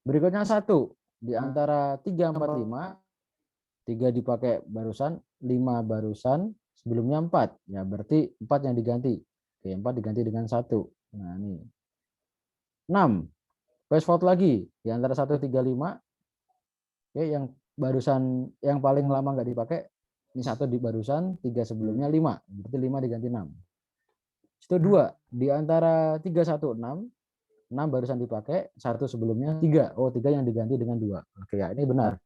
Berikutnya 1. Di antara 3, 4, 5, 3 dipakai barusan, 5 barusan, sebelumnya 4. Ya, berarti 4 yang diganti. Oke, 4 diganti dengan 1. Nah, ini. 6. Paste fault lagi. Di antara 1, 3, 5. Oke, yang barusan, yang paling lama nggak dipakai, ini 1 di barusan, 3 sebelumnya, 5. Berarti 5 diganti 6. Itu 2. Di antara 3, 1, 6. 6 barusan dipakai, 1 sebelumnya, 3. Oh, 3 yang diganti dengan 2. Oke, ya ini benar.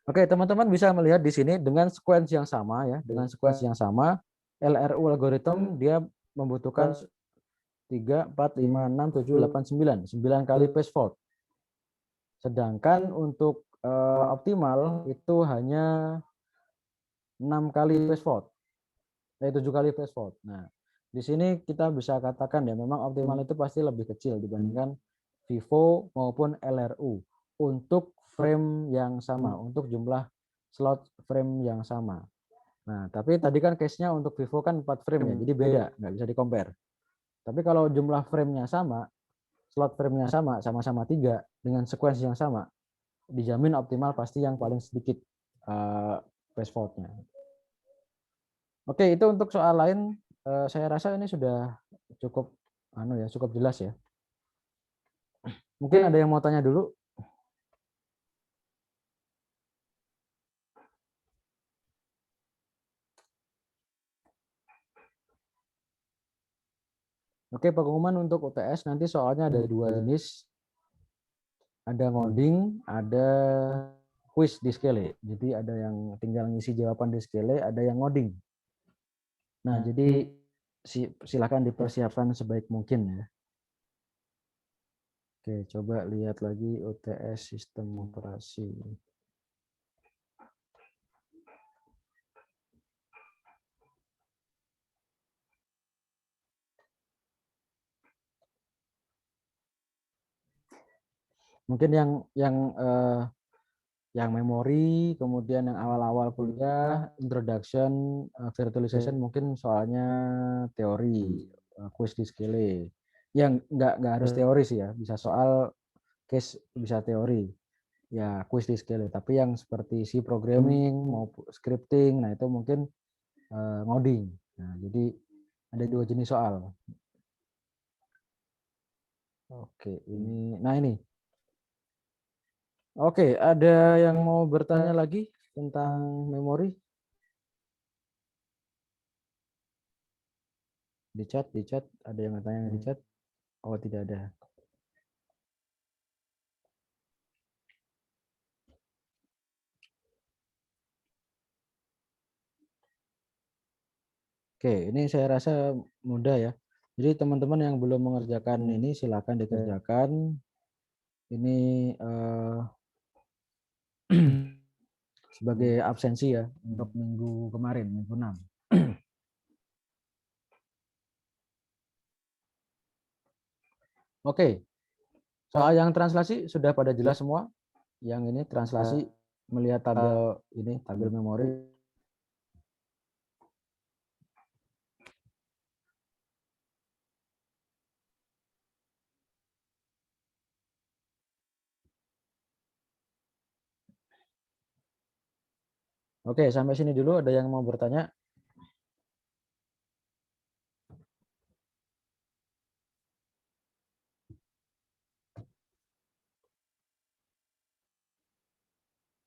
Oke, teman-teman bisa melihat di sini dengan sequence yang sama ya, dengan sequence yang sama, LRU algorithm dia membutuhkan 3, 4, 5, 6, 7, 8, 9. 9 kali paste fault. Sedangkan untuk optimal itu hanya 6 kali paste fault. 7 kali paste fault. Nah, di sini kita bisa katakan ya memang optimal itu pasti lebih kecil dibandingkan Vivo maupun LRU untuk frame yang sama, untuk jumlah slot frame yang sama. Nah, tapi tadi kan case-nya untuk Vivo kan 4 frame ya, jadi beda, nggak bisa di-compare. Tapi kalau jumlah frame-nya sama, slot frame-nya sama, sama-sama 3, dengan sequence yang sama, dijamin optimal pasti yang paling sedikit paste fault-nya. Oke, itu untuk soal lain, saya rasa ini sudah cukup cukup jelas ya. Mungkin ada yang mau tanya dulu? Oke, pengumuman untuk UTS nanti soalnya ada 2 jenis. Ada ngoding, ada quiz di Skele. Jadi ada yang tinggal ngisi jawaban di Skele, ada yang ngoding. Nah, jadi silakan dipersiapkan sebaik mungkin ya. Oke, coba lihat lagi UTS sistem operasi. Mungkin yang memori, kemudian yang awal-awal kuliah, introduction, virtualization mungkin soalnya teori, quiz di Skele. Yang nggak harus teori sih ya, bisa soal case, bisa teori. Ya, quiz di Skele. Tapi yang seperti C programming maupun scripting, nah itu mungkin ngoding. Nah, jadi ada 2 jenis soal. Oke, ini, nah ini Oke, ada yang mau bertanya lagi tentang memori? Di chat, ada yang bertanya di chat? Oh, tidak ada. Oke, ini saya rasa mudah ya. Jadi teman-teman yang belum mengerjakan ini silakan dikerjakan. Ini sebagai absensi ya untuk minggu kemarin, minggu 6. Oke, soal yang translasi sudah pada jelas semua. Yang ini translasi melihat tabel ini, tabel memori. Oke, sampai sini dulu. Ada yang mau bertanya?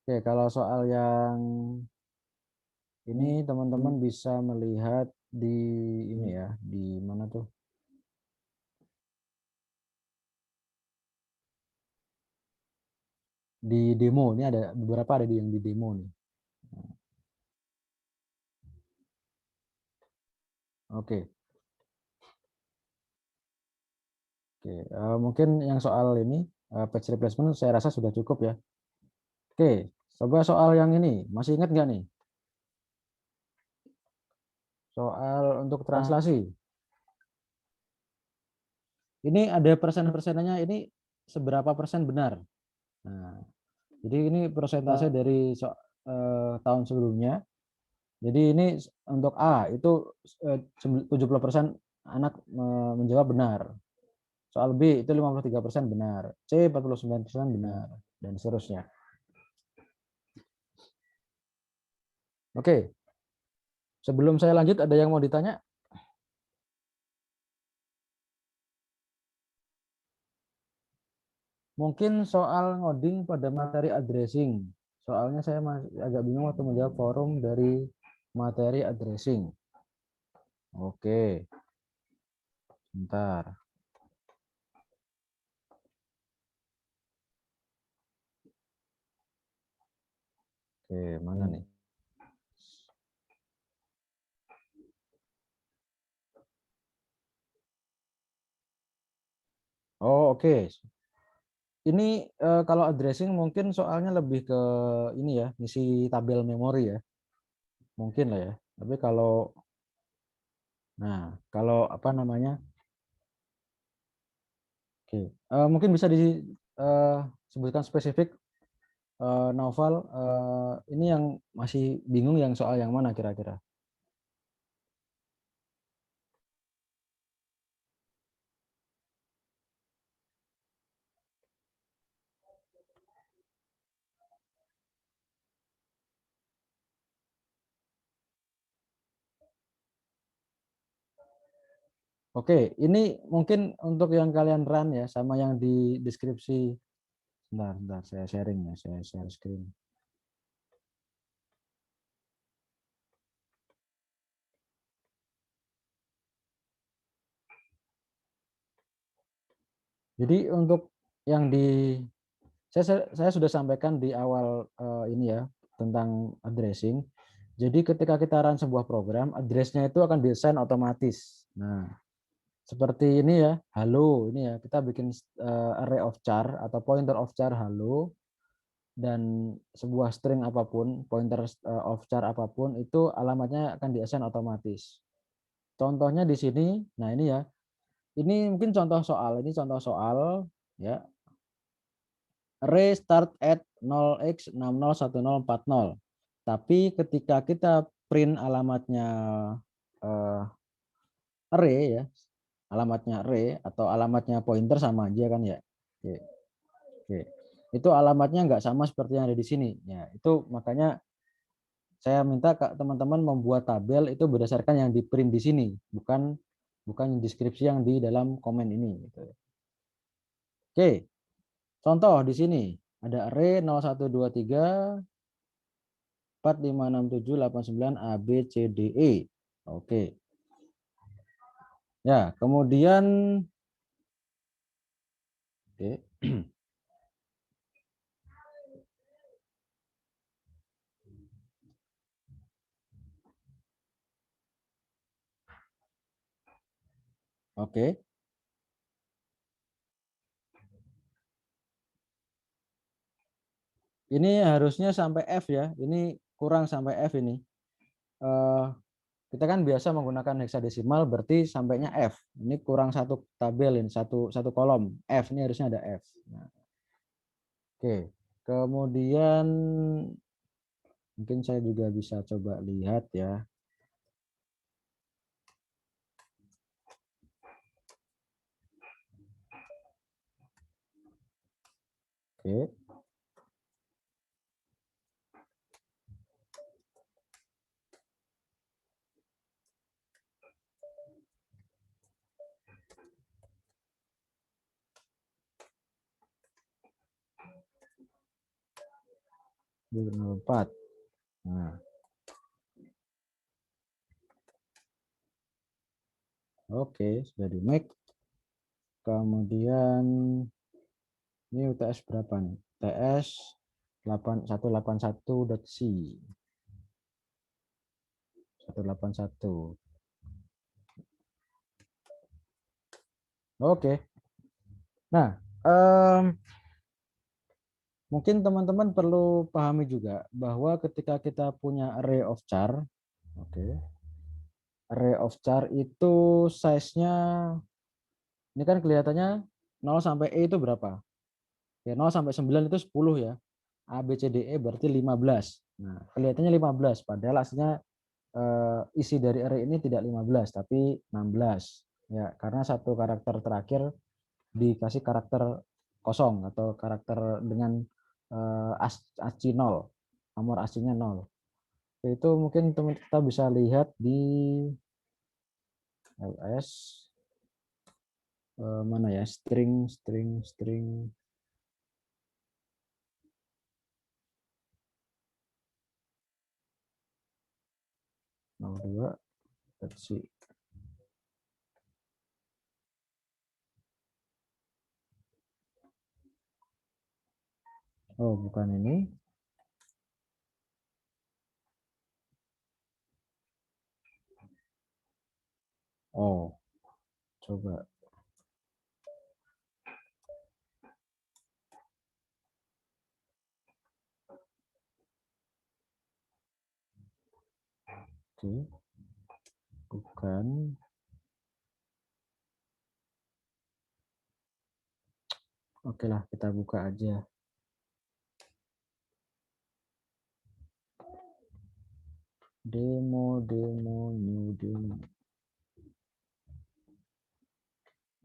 Oke, kalau soal yang ini teman-teman bisa melihat di ini ya, di mana tuh? Di demo. Ini ada beberapa ada yang di demo nih. Oke. Oke, mungkin yang soal ini page replacement saya rasa sudah cukup ya. Oke, coba soal yang ini masih ingat nggak nih? Soal untuk translasi. Ini ada persen-persennya, ini seberapa persen benar. Nah, jadi ini persentase dari tahun sebelumnya. Jadi ini untuk A itu 70% anak menjawab benar. Soal B itu 53% benar. C 49% benar dan seterusnya. Oke. Sebelum saya lanjut ada yang mau ditanya? Mungkin soal ngoding pada materi addressing. Soalnya saya masih agak bingung waktu menjawab forum dari materi addressing. Oke. Bentar. Oke, mana nih? Oh, oke. Ini kalau addressing mungkin soalnya lebih ke ini ya, ngisi tabel memori ya. Mungkin lah ya. Tapi kalau apa namanya? Oke. Mungkin bisa disebutkan spesifik novel ini yang masih bingung yang soal yang mana kira-kira? Oke, ini mungkin untuk yang kalian run ya, sama yang di deskripsi. Bentar, saya sharing ya, saya share screen. Jadi untuk yang saya sudah sampaikan di awal ini ya tentang addressing. Jadi ketika kita run sebuah program, address-nya itu akan desain otomatis. Nah, seperti ini ya, halo ini ya, kita bikin array of char atau pointer of char halo dan sebuah string apapun, pointer of char apapun itu alamatnya akan diassign otomatis. Contohnya di sini, nah ini ya. Ini mungkin contoh soal, ya. Array start at 0x601040. Tapi ketika kita print alamatnya array ya, alamatnya array atau alamatnya pointer sama aja kan ya. Oke. Oke. Itu alamatnya nggak sama seperti yang ada di sini. Ya, itu makanya saya minta teman-teman membuat tabel itu berdasarkan yang di print di sini, bukan deskripsi yang di dalam komen ini. Gitu. Oke, contoh di sini. Ada array 0, 1, 2, 3, 4, 5, 6, 7, 8, 9, A, B, C, D, E. Oke. Ya, kemudian oke. Oke. Ini harusnya sampai F ya. Ini kurang sampai F ini. Kita kan biasa menggunakan heksadesimal, berarti sampainya F. Ini kurang satu tabel ini, satu kolom. F ini harusnya ada F. Nah, oke. Kemudian mungkin saya juga bisa coba lihat ya. Oke. Di 04. Nah, oke, sudah di make. Kemudian ini UTS berapa nih? UTS 181.c. 181. Oke. Nah, mungkin teman-teman perlu pahami juga bahwa ketika kita punya array of char, oke, array of char itu size-nya, ini kan kelihatannya 0 sampai E itu berapa? Ya, 0 sampai 9 itu 10 ya. A, B, C, D, E berarti 15. Nah, kelihatannya 15, padahal aslinya isi dari array ini tidak 15, tapi 16. Ya, karena satu karakter terakhir dikasih karakter kosong atau karakter dengan ASCII 0, nomor ASCII-nya 0. Itu mungkin teman kita bisa lihat di LS mana ya, string 02. Let's see. Oh, bukan ini. Oh, coba. Oke, bukan. Oke lah, kita buka aja. Demo, new demo.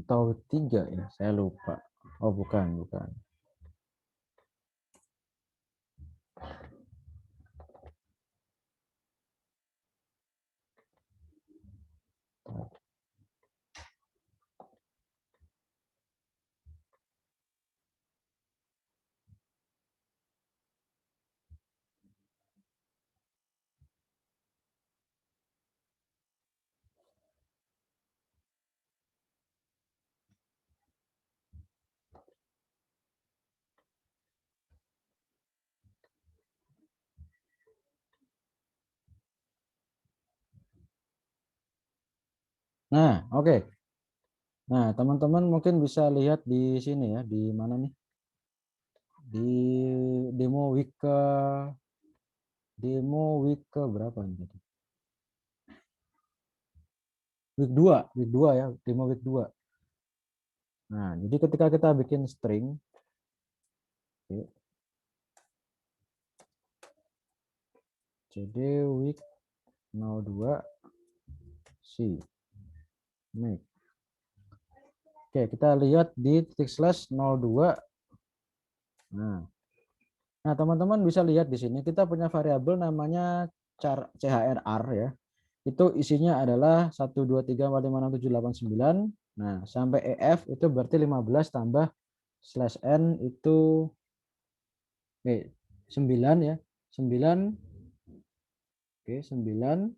Atau 3 ya, saya lupa. Oh, bukan. Nah, oke. Nah, teman-teman mungkin bisa lihat di sini ya, di mana nih? Di demo week ke berapa nih? Week 2 ya, demo week 2. Nah, jadi ketika kita bikin string, oke, jadi week 02 C make. Oke, kita lihat di titik slash 02. Nah, teman-teman bisa lihat di sini kita punya variabel namanya char CHRR ya. Itu isinya adalah 1 2 3 4 5 6 7 8 9. Nah, sampai EF itu berarti 15 tambah slash N itu Oke, 9 ya. 9. Oke, 9.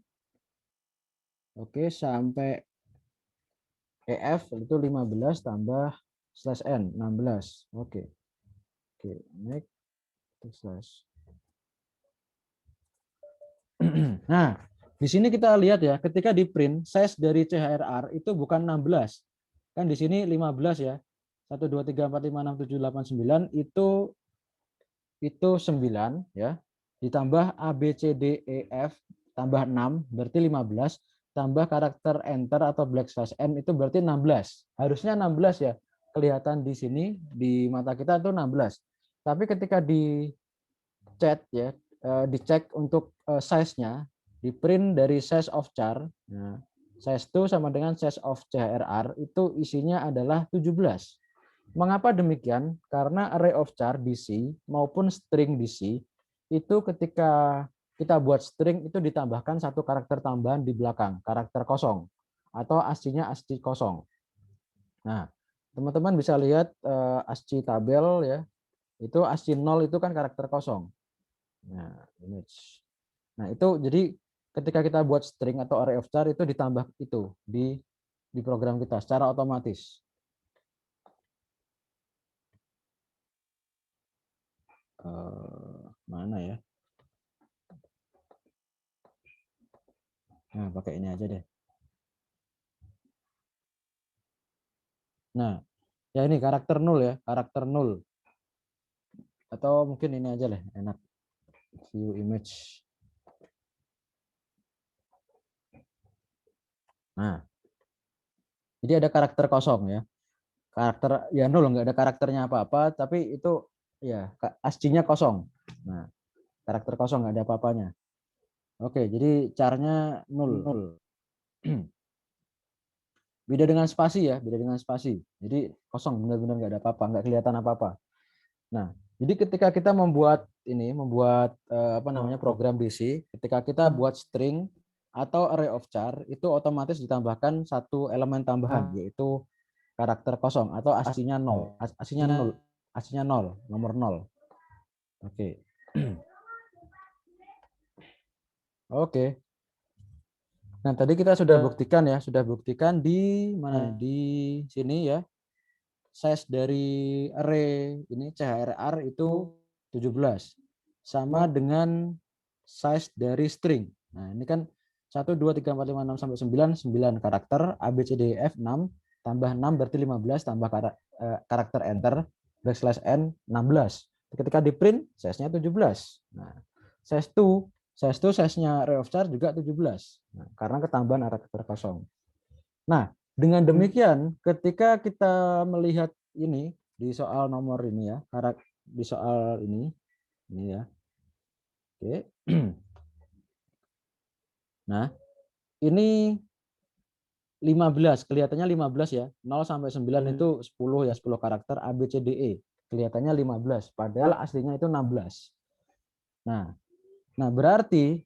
Oke, sampai EF itu 15 tambah slash N, 16. Oke. Oke, next slash. Nah, di sini kita lihat ya, ketika di print size dari CHRR itu bukan 16. Kan di sini 15 ya. 1 2 3 4 5 6 7 8 9 itu 9 ya. Ditambah A B C D E F tambah 6 berarti 15 tambah karakter enter atau backslash n itu berarti 16. Harusnya 16 ya. Kelihatan di sini di mata kita itu 16. Tapi ketika di chat ya, dicek untuk size-nya, di print dari size of char. Nah, size itu sama dengan size of CHRR itu isinya adalah 17. Mengapa demikian? Karena array of char DC maupun string DC itu ketika kita buat string itu ditambahkan satu karakter tambahan di belakang, karakter kosong atau ASCII-nya ASCII kosong. Nah, teman-teman bisa lihat ASCII tabel ya. Itu ASCII 0 itu kan karakter kosong. Nah, image. Nah, itu jadi ketika kita buat string atau array of char itu ditambah itu di program kita secara otomatis. Mana ya? Nah, pakai ini aja deh. Nah, ya ini karakter 0 ya, karakter 0. Atau mungkin ini aja lah, enak. View image. Nah, jadi ada karakter kosong ya. Karakter ya 0, nggak ada karakternya apa-apa, tapi itu ya ASCII-nya kosong. Nah, karakter kosong nggak ada apa-apanya. Oke, jadi caranya 0. Beda dengan spasi ya, beda dengan spasi. Jadi kosong, benar-benar nggak ada apa-apa, nggak kelihatan apa-apa. Nah, jadi ketika kita membuat apa namanya program DC, ketika kita buat string atau array of char itu otomatis ditambahkan satu elemen tambahan yaitu karakter kosong atau ASCII-nya 0. ASCII-nya 0, ASCII-nya 0, nomor 0. Oke. Oke. Nah, tadi kita sudah buktikan di mana nih? Di sini ya. Size dari array ini CHRR itu 17 sama dengan size dari string. Nah, ini kan 1 2 3 4 5 6 sampai 9 karakter A B C D E F 6 tambah 6 berarti 15 tambah karakter enter backslash n 16. Ketika di print size-nya 17. Nah, size size-nya array of char juga 17. Nah, karena ketambahan karakter kosong. Nah, dengan demikian, ketika kita melihat ini di soal nomor ini ya, di soal ini ya. Oke. Nah, ini 15, kelihatannya 15 ya. 0 sampai 9 itu 10 ya, 10 karakter A B C D E. Kelihatannya 15, padahal aslinya itu 16. Nah, berarti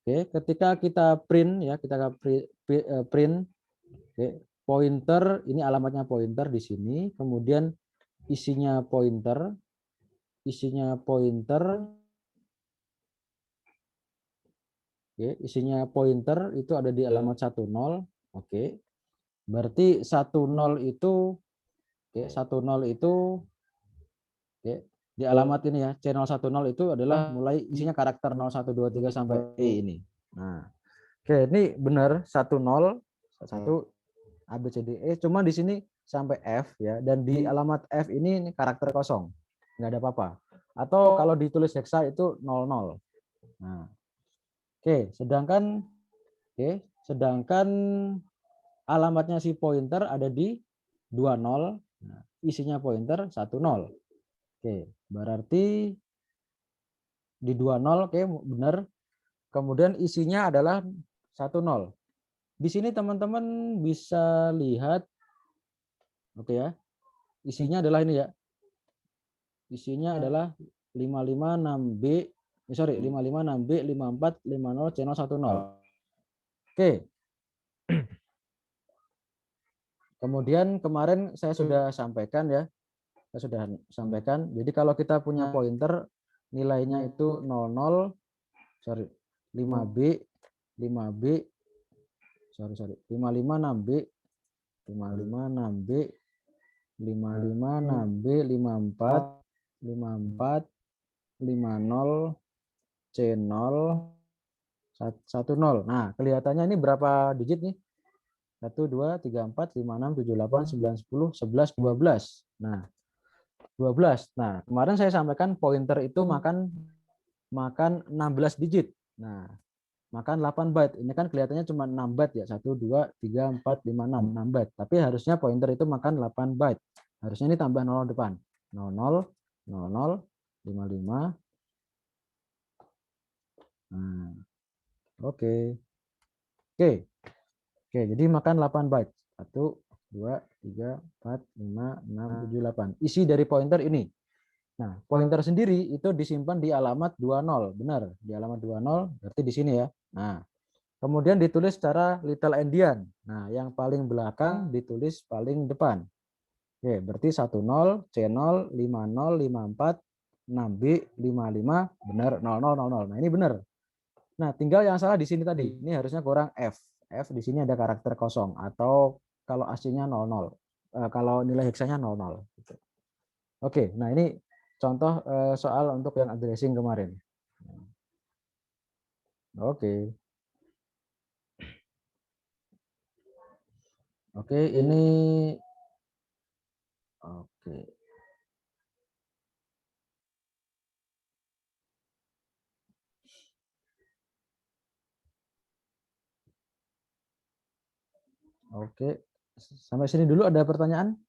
ketika kita print ya, kita print pointer, ini alamatnya pointer di sini, kemudian isinya pointer isinya pointer itu ada di alamat 10. Oke. Berarti 10 itu 10 itu di alamat ini ya, channel 10 itu adalah mulai isinya karakter 0 1 2 3 sampai E ini. Nah, oke, ini benar 10 A B C D E, cuma di sini sampai F ya, dan di alamat F ini karakter kosong, nggak ada apa-apa. Atau kalau ditulis hexa itu 00. Nah, sedangkan alamatnya si pointer ada di 20. Nah, isinya pointer 10. Oke, berarti di 20 benar. Kemudian isinya adalah 10. Di sini teman-teman bisa lihat ya. Isinya adalah ini ya. Isinya adalah 556B, 556B 54 50 channel 10. Oke. Kemudian kemarin saya sudah sampaikan ya. Jadi kalau kita punya pointer nilainya itu 00, sorry, 5B, 5B, sorry, 55, 6B, 55, 6B, 55, 6B, 54, 54, 50, C0, 10. Nah, kelihatannya ini berapa digit nih? 1, 2, 3, 4, 5, 6, 7, 8, 9, 10, 11, 12. Nah, 12. Nah, kemarin saya sampaikan pointer itu makan 16 digit. Nah, makan 8 byte. Ini kan kelihatannya cuma 6 byte ya. 1, 2, 3, 4, 5, 6. 6 byte. Tapi harusnya pointer itu makan 8 byte. Harusnya ini tambah 0 depan. 00, 00, 55. Nah, oke. Oke. Oke, jadi makan 8 byte. 1, 2, 3, 4, 5, 6, 7, 8. Isi dari pointer ini. Nah, pointer sendiri itu disimpan di alamat 20. Benar, di alamat 20 berarti di sini ya. Nah, kemudian ditulis secara little endian. Nah, yang paling belakang ditulis paling depan. Oke, berarti 10, C0, 50, 54, 6B, 55, benar 0000. Nah, ini benar. Nah, tinggal yang salah di sini tadi. Ini harusnya kurang F. F di sini ada karakter kosong atau kalau aslinya 00. Kalau nilai heksanya 00 gitu. Oke, nah ini contoh soal untuk yang addressing kemarin. Oke. Oke, ini oke. Oke. Sampai sini dulu ada pertanyaan?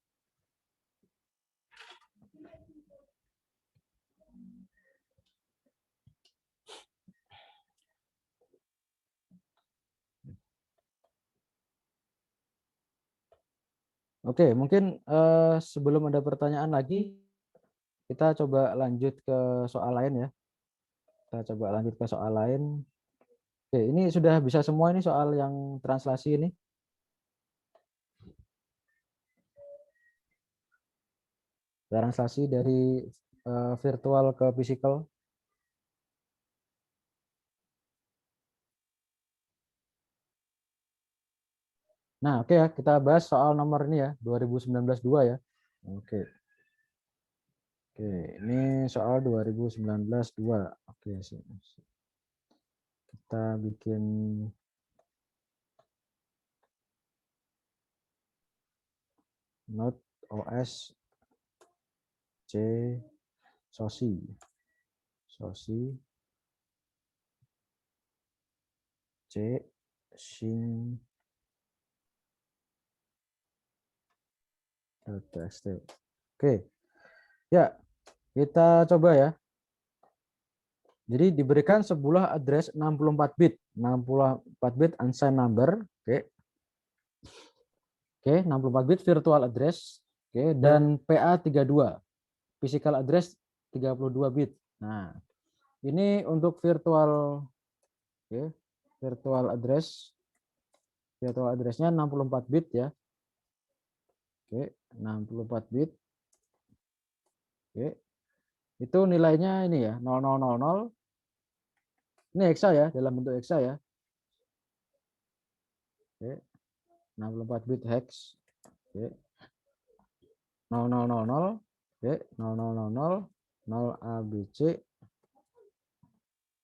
Oke, mungkin sebelum ada pertanyaan lagi, kita coba lanjut ke soal lain ya. Kita coba lanjut ke soal lain. Oke, ini sudah bisa semua ini soal yang translasi ini. Translasi dari virtual ke physical. Nah, oke ya, kita bahas soal nomor ini ya, 2019-2 ya. Oke. Oke, ini soal 2019-2. Oke, kita bikin Node OS C sosi C sing txt. Oke. Ya, kita coba ya. Jadi diberikan sebuah address 64 bit. 64 bit unsigned number. Oke. Oke, 64 bit virtual address. Oke, dan PA32. Physical address 32 bit. Nah, ini untuk virtual, oke, virtual address. Virtual address-nya 64 bit ya. Oke, 64 bit. Oke. Itu nilainya ini ya, 0000. Ini hexa ya, dalam bentuk hexa ya. Oke. 64 bit hex. Oke. 0000. Oke, 0000, 0 ABC.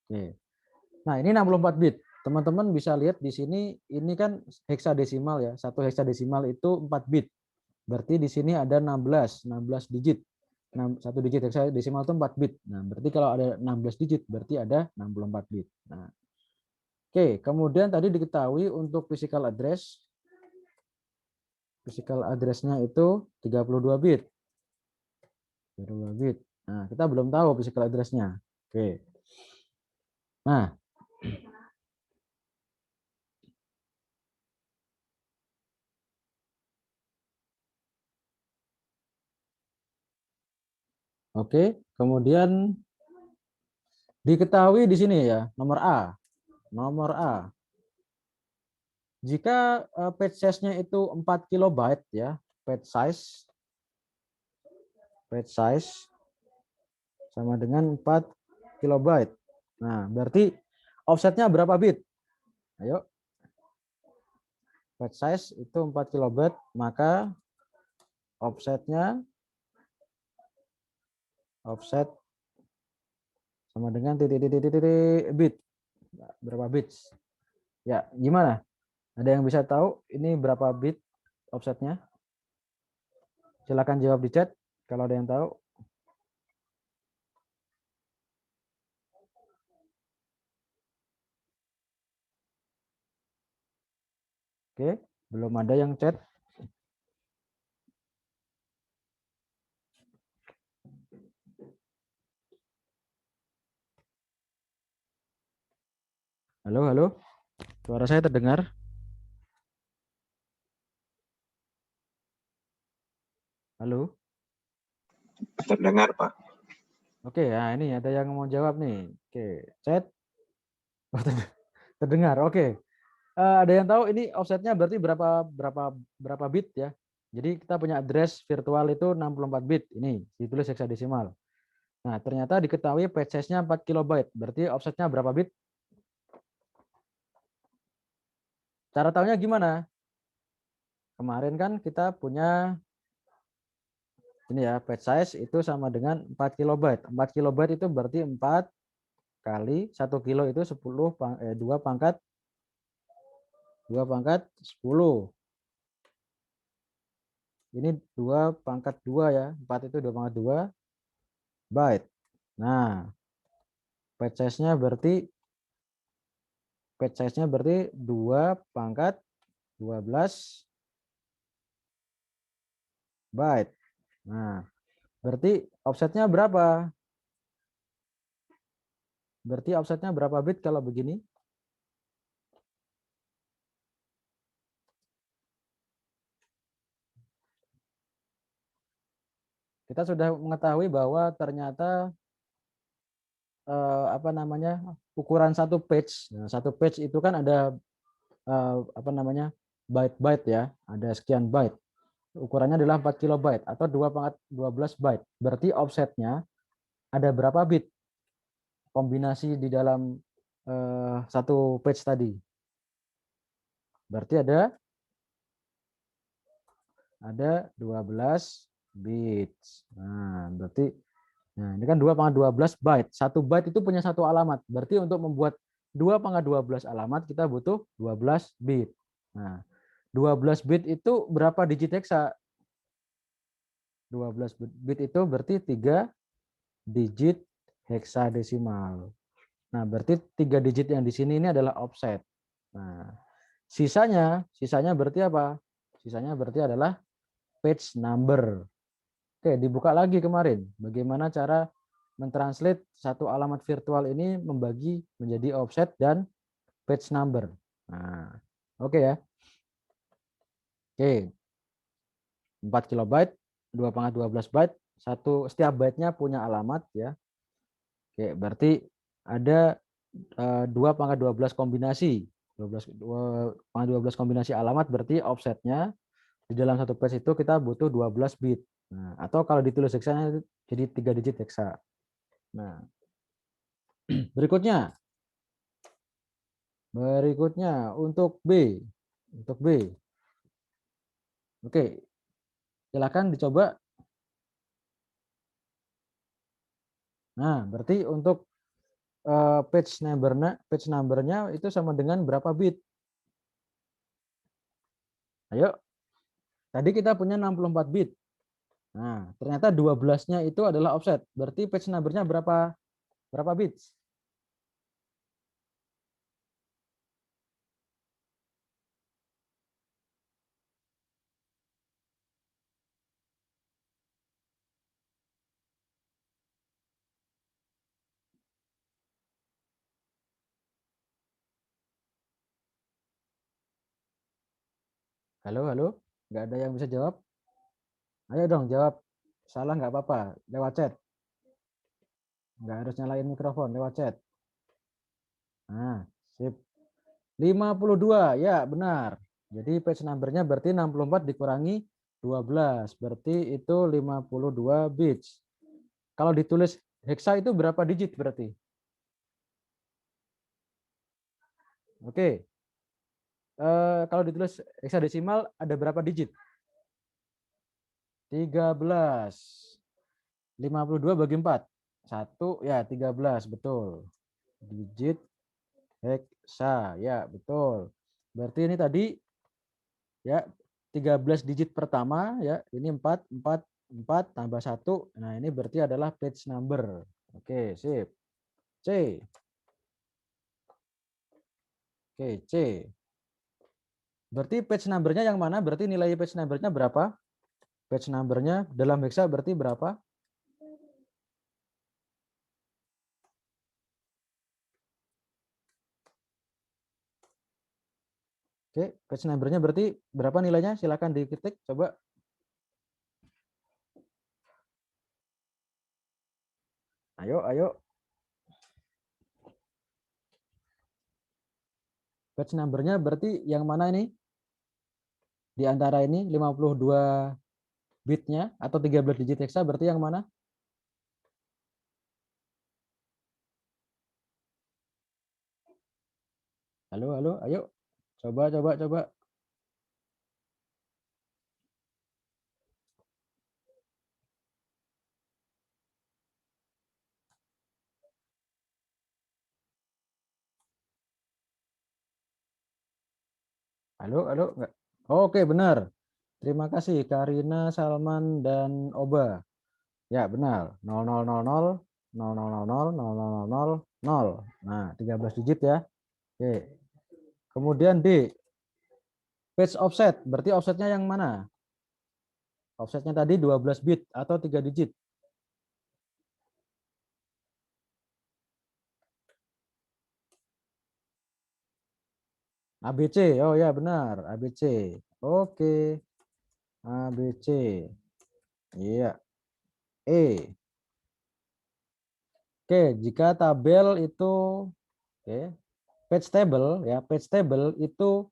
Oke. Nah, ini 64 bit. Teman-teman bisa lihat di sini, ini kan heksadesimal ya. Satu heksadesimal itu 4 bit. Berarti di sini ada 16 digit. Satu digit heksadesimal itu 4 bit. Nah, berarti kalau ada 16 digit, berarti ada 64 bit. Nah, oke, kemudian tadi diketahui untuk physical address-nya itu 32 bit. 32 bit. Nah, kita belum tahu physical address-nya. Oke. Nah, oke, kemudian diketahui di sini ya, nomor A. Nomor A. Jika page size-nya itu 4 kilobyte ya, page size sama dengan 4 kilobyte. Nah, berarti offsetnya berapa bit? Ayo. Page size itu 4 kilobyte, maka offsetnya offset sama dengan titik bit. Berapa bits? Ya, gimana? Ada yang bisa tahu ini berapa bit offsetnya? Silakan jawab di chat kalau ada yang tahu. Oke, belum ada yang chat. Halo, halo. Suara saya terdengar? Halo. Terdengar, Pak. Oke, ya ini ada yang mau jawab nih. Oke, chat. Oh, terdengar. Oke. Ada yang tahu ini offsetnya berarti berapa bit ya? Jadi kita punya address virtual itu 64 bit. Ini ditulis heksadesimal. Nah, ternyata diketahui page size-nya 4 kilobyte. Berarti offsetnya berapa bit? Cara tahunya gimana? Kemarin kan kita punya ini ya, page size itu sama dengan 4 kilobyte. 4 kilobyte itu berarti 4 kali 1 kilo itu 2 pangkat 10. Ini 2 pangkat 2 ya. 4 itu 2 pangkat 2 byte. Nah, page size-nya berarti 2 pangkat 12 byte. Nah, berarti offsetnya berapa? Berarti offsetnya berapa bit kalau begini? Kita sudah mengetahui bahwa ternyata apa namanya ukuran satu page. Nah, satu page itu kan ada apa namanya byte-byte ya, ada sekian byte. Ukurannya adalah 4 kilobyte atau 2 pangkat 12 byte. Berarti offsetnya ada berapa bit kombinasi di dalam satu page tadi? Berarti ada 12 bits. Nah, berarti ini kan 2 pangkat 12 byte. 1 byte itu punya satu alamat. Berarti untuk membuat 2 pangkat 12 alamat kita butuh 12 bit. Nah, 12 bit itu berapa digit heksa? 12 bit itu berarti 3 digit heksadesimal. Nah, berarti 3 digit yang di sini ini adalah offset. Nah, sisanya berarti apa? Sisanya berarti adalah page number. Oke, dibuka lagi kemarin. Bagaimana cara mentranslate satu alamat virtual ini membagi menjadi offset dan page number. Nah, oke ya. Oke. 4 kilobyte, 2 pangkat 12 byte, setiap byte-nya punya alamat ya. Oke, berarti ada 2 pangkat 12 kombinasi. 2 pangkat 12 kombinasi alamat berarti offsetnya di dalam satu page itu kita butuh 12 bit. Nah, atau kalau ditulis heksanya jadi 3 digit heksa. Nah, berikutnya untuk B. Untuk B. Oke, silakan dicoba. Nah, berarti untuk page number-nya itu sama dengan berapa bit? Ayo. Tadi kita punya 64 bit. Nah, ternyata 12-nya itu adalah offset. Berarti page number-nya berapa bits? Halo, halo. Nggak ada yang bisa jawab? Ayo dong jawab. Salah nggak apa-apa. Lewat chat. Nggak harus nyalain mikrofon. Lewat chat. Nah, sip. 52. Ya, benar. Jadi page number-nya berarti 64 dikurangi 12. Berarti itu 52 bits. Kalau ditulis heksa itu berapa digit berarti? Oke. Kalau ditulis heksadesimal ada berapa digit? 13. 52 bagi 4. 1 ya 13 betul. Digit heksa ya betul. Berarti ini tadi ya 13 digit pertama ya. Ini 4 tambah 1. Nah, ini berarti adalah page number. Oke, sip. C. Oke, C. Berarti page number-nya yang mana? Berarti nilai page number-nya berapa? Page number-nya dalam heksa berarti berapa? Oke, page number-nya berarti berapa nilainya? Silakan diketik coba. Ayo. Page number-nya berarti yang mana ini? Di antara ini 52 bitnya atau 13 digit heksa berarti yang mana? Halo, ayo. Coba. Halo. Enggak. Oke, benar. Terima kasih Karina, Salman, dan Oba. Ya, benar. 0000000000. Nah, 13 digit ya. Oke. Kemudian D. Page offset. Berarti offsetnya yang mana? Offsetnya tadi 12 bit atau 3 digit. ABC. Oh ya, benar. ABC. Oke. ABC. Iya. E. Oke, jika tabel itu page table ya, page table itu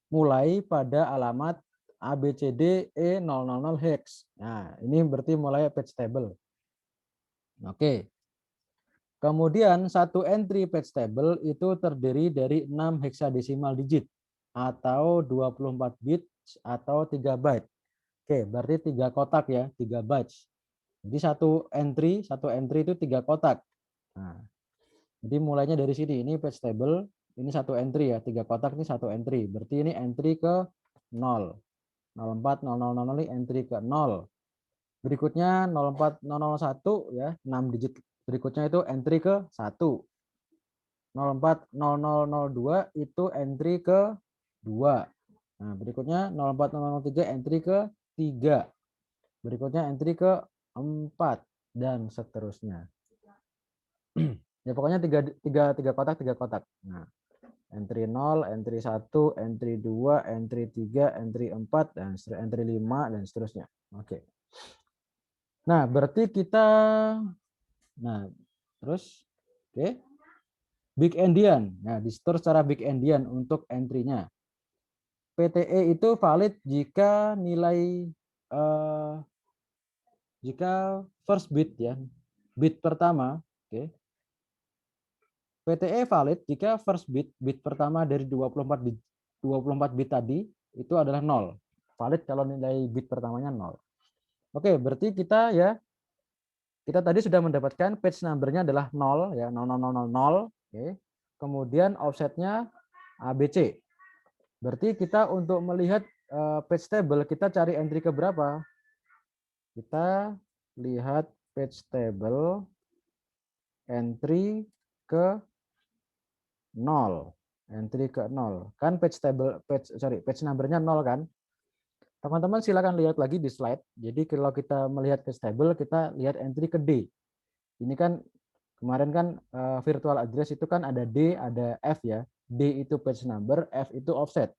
mulai pada alamat ABCD E000 hex. Nah, ini berarti mulai page table. Oke. Kemudian satu entry page table itu terdiri dari 6 heksadesimal digit atau 24 bit atau 3 byte. Oke, berarti 3 kotak ya, 3 bytes. Jadi satu entry itu 3 kotak. Nah, jadi mulainya dari sini, ini page table, ini satu entry ya, 3 kotak ini satu entry. Berarti ini entry ke 0. 04, 0000 ini entry ke 0. Berikutnya 04001 ya, 6 digit berikutnya itu entry ke 1. 040002 itu entry ke 2. Nah, berikutnya 04003 entry ke 3. Berikutnya entry ke 4 dan seterusnya. Ya pokoknya tiga kotak. Nah, entry 0, entry 1, entry 2, entry 3, entry 4 dan entry 5 dan seterusnya. Oke. Nah, berarti kita terus oke. Big endian. Nah, di store secara big endian untuk entry-nya. PTE itu valid jika nilai jika first bit ya, bit pertama, oke. PTE valid jika first bit pertama dari 24 bit tadi itu adalah 0. Valid kalau nilai bit pertamanya 0. Oke, berarti kita tadi sudah mendapatkan page number-nya adalah 0 ya, 0000. Oke. Kemudian offsetnya ABC. Berarti kita untuk melihat page table kita cari entry ke berapa? Kita lihat page table entry ke 0. Entry ke 0. Kan page number-nya 0 kan? Teman-teman silakan lihat lagi di slide. Jadi kalau kita melihat page table, kita lihat entry ke D. Ini kan kemarin kan virtual address itu kan ada D, ada F ya. D itu page number, F itu offset.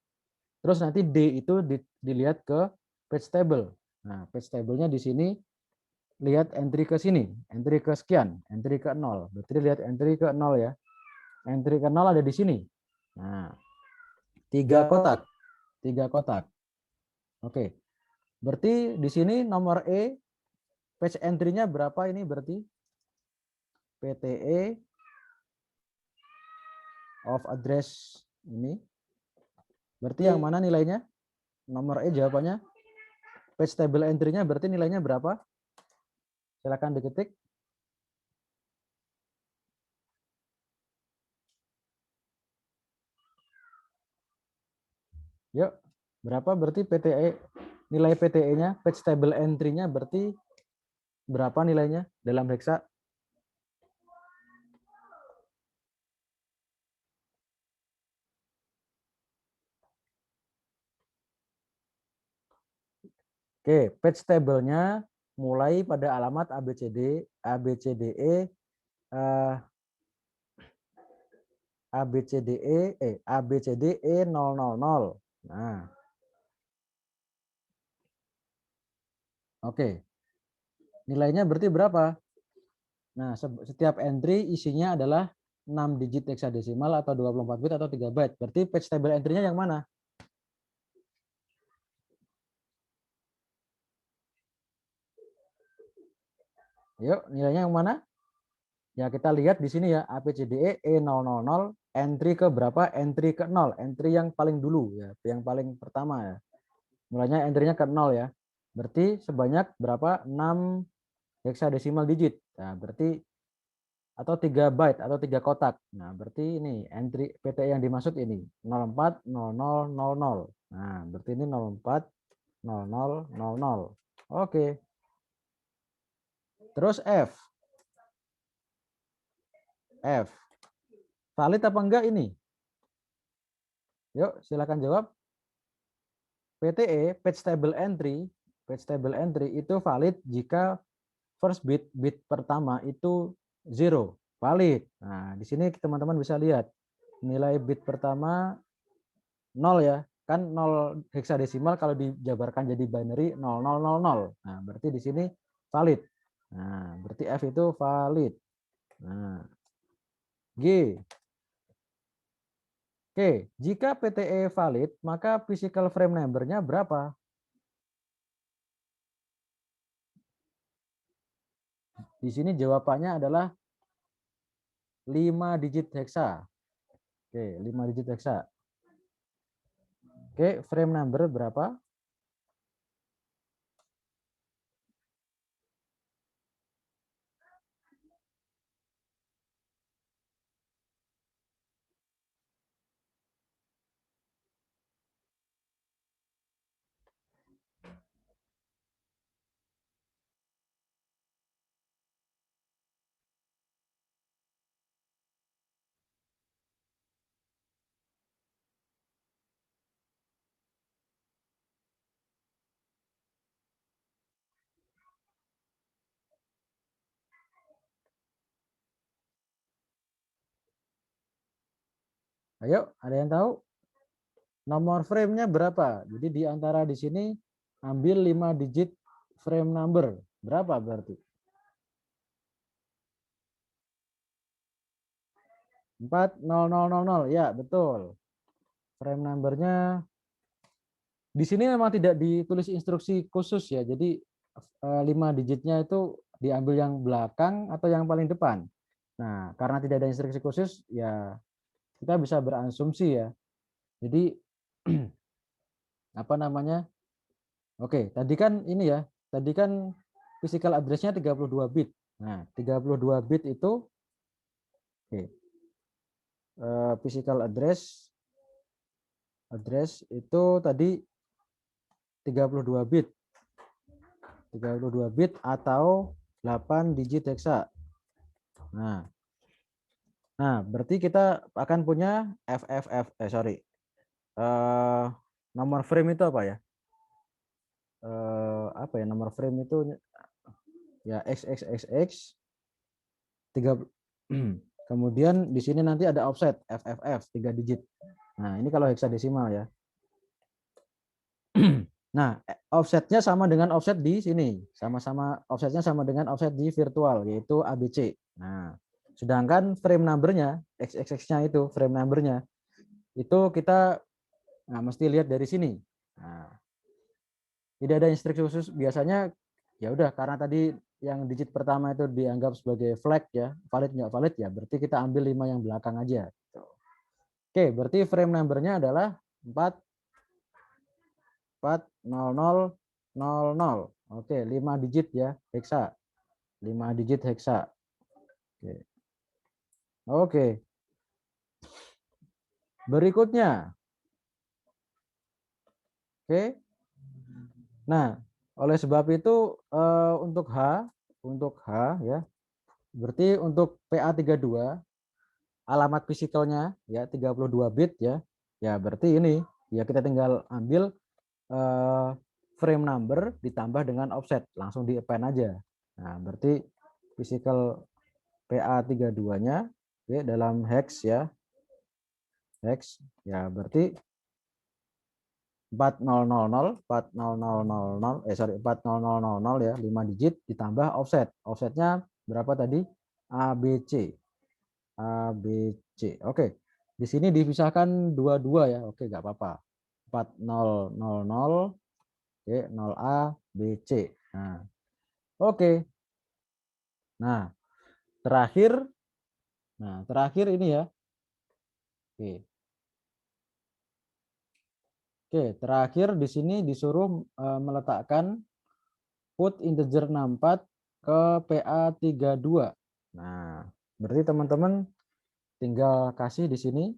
Terus nanti D itu dilihat ke page table. Nah, page table-nya di sini lihat entry ke sini, entry ke sekian, entry ke 0. Berarti lihat entry ke 0 ya. Entry ke 0 ada di sini. Nah, 3 kotak. 3 kotak. Oke. Berarti di sini nomor E page entry-nya berapa ini berarti? PTE of address ini. Berarti yang mana nilainya? Nomor E jawabannya. Page table entry-nya berarti nilainya berapa? Silakan diketik. Yuk, berapa berarti PTE? Nilai PTE-nya, page table entry-nya berarti berapa nilainya dalam heksa? Oke, page table-nya mulai pada alamat ABCD, ABCDE, ABCDE 000. Nah, oke. Nilainya berarti berapa? Nah, setiap entry isinya adalah 6 digit heksadesimal atau 24 bit atau 3 byte. Berarti page table entry-nya yang mana? Yuk, nilainya yang mana? Ya, kita lihat di sini ya, ABCDE E000, entry ke berapa? Entry ke 0, entry yang paling dulu ya, yang paling pertama ya. Mulanya entry-nya ke 0 ya. Berarti sebanyak berapa? 6 heksadesimal digit. Nah, berarti atau 3 byte atau 3 kotak. Nah, berarti ini entry PTE yang dimaksud ini 040000. Nah, berarti ini 040000. Oke. Terus F. Valid apa enggak ini? Yuk, silakan jawab. PTE, page table entry itu valid jika first bit pertama itu 0, valid. Nah, di sini teman-teman bisa lihat nilai bit pertama 0 ya. Kan 0 heksadesimal kalau dijabarkan jadi binary 0000. Nah, berarti di sini valid. Nah, berarti F itu valid. Nah, G. Oke, jika PTE valid, maka physical frame number-nya berapa? Di sini jawabannya adalah 5 digit heksa. Oke, 5 digit heksa. Oke, frame number berapa? Ayo, ada yang tahu? Nomor frame-nya berapa? Jadi di antara di sini ambil 5 digit frame number. Berapa berarti? 40000. Ya, betul. Frame number-nya di sini memang tidak ditulis instruksi khusus ya. Jadi 5 digitnya itu diambil yang belakang atau yang paling depan. Nah, karena tidak ada instruksi khusus ya kita bisa berasumsi ya. Jadi apa namanya? Oke, tadi kan ini ya. Tadi kan physical address-nya 32 bit. Nah, 32 bit itu oke. Physical address itu tadi 32 bit. 32 bit atau 8 digit heksa. Nah, berarti kita akan punya nomor frame itu apa ya? Apa ya nomor frame itu ya XXXX 3 kemudian di sini nanti ada offset FFF 3 digit. Nah, ini kalau heksadesimal ya. Nah, offsetnya sama dengan offset di sini. Sama-sama offsetnya sama dengan offset di virtual yaitu ABC. Nah, sedangkan frame number-nya XXX-nya itu frame number-nya itu kita mesti lihat dari sini. Nah, tidak ada instruksi khusus biasanya ya udah karena tadi yang digit pertama itu dianggap sebagai flag ya, valid nggak valid ya, berarti kita ambil 5 yang belakang aja. Oke, berarti frame number-nya adalah 40000. Oke, 5 digit ya, heksa. 5 digit heksa. Oke. Oke. Berikutnya. Oke. Nah, oleh sebab itu untuk H ya. Berarti untuk PA32 alamat fisikalnya ya 32 bit ya. Ya, berarti ini ya kita tinggal ambil frame number ditambah dengan offset, langsung di append aja. Nah, berarti physical PA32-nya ya, dalam hex ya. Hex ya berarti 4000 ya 5 digit ditambah offset. Offsetnya berapa tadi? ABC. ABC. Oke. Di sini dipisahkan dua-dua ya. Oke, nggak apa-apa. 4000 oke 0A BC. Nah. Oke. Nah, terakhir ini ya. Oke. Oke, terakhir di sini disuruh meletakkan put integer 64 ke PA32. Nah, berarti teman-teman tinggal kasih di sini.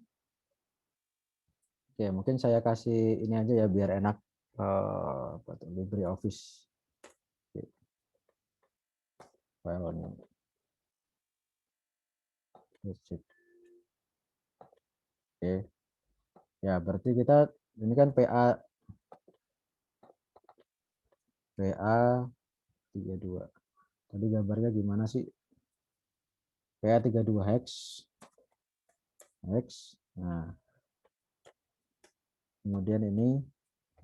Oke, mungkin saya kasih ini aja ya biar enak LibreOffice. Filenya. Oke. Ya, berarti kita ini kan PA32. Tadi gambarnya gimana sih? PA32 hex. Nah, kemudian ini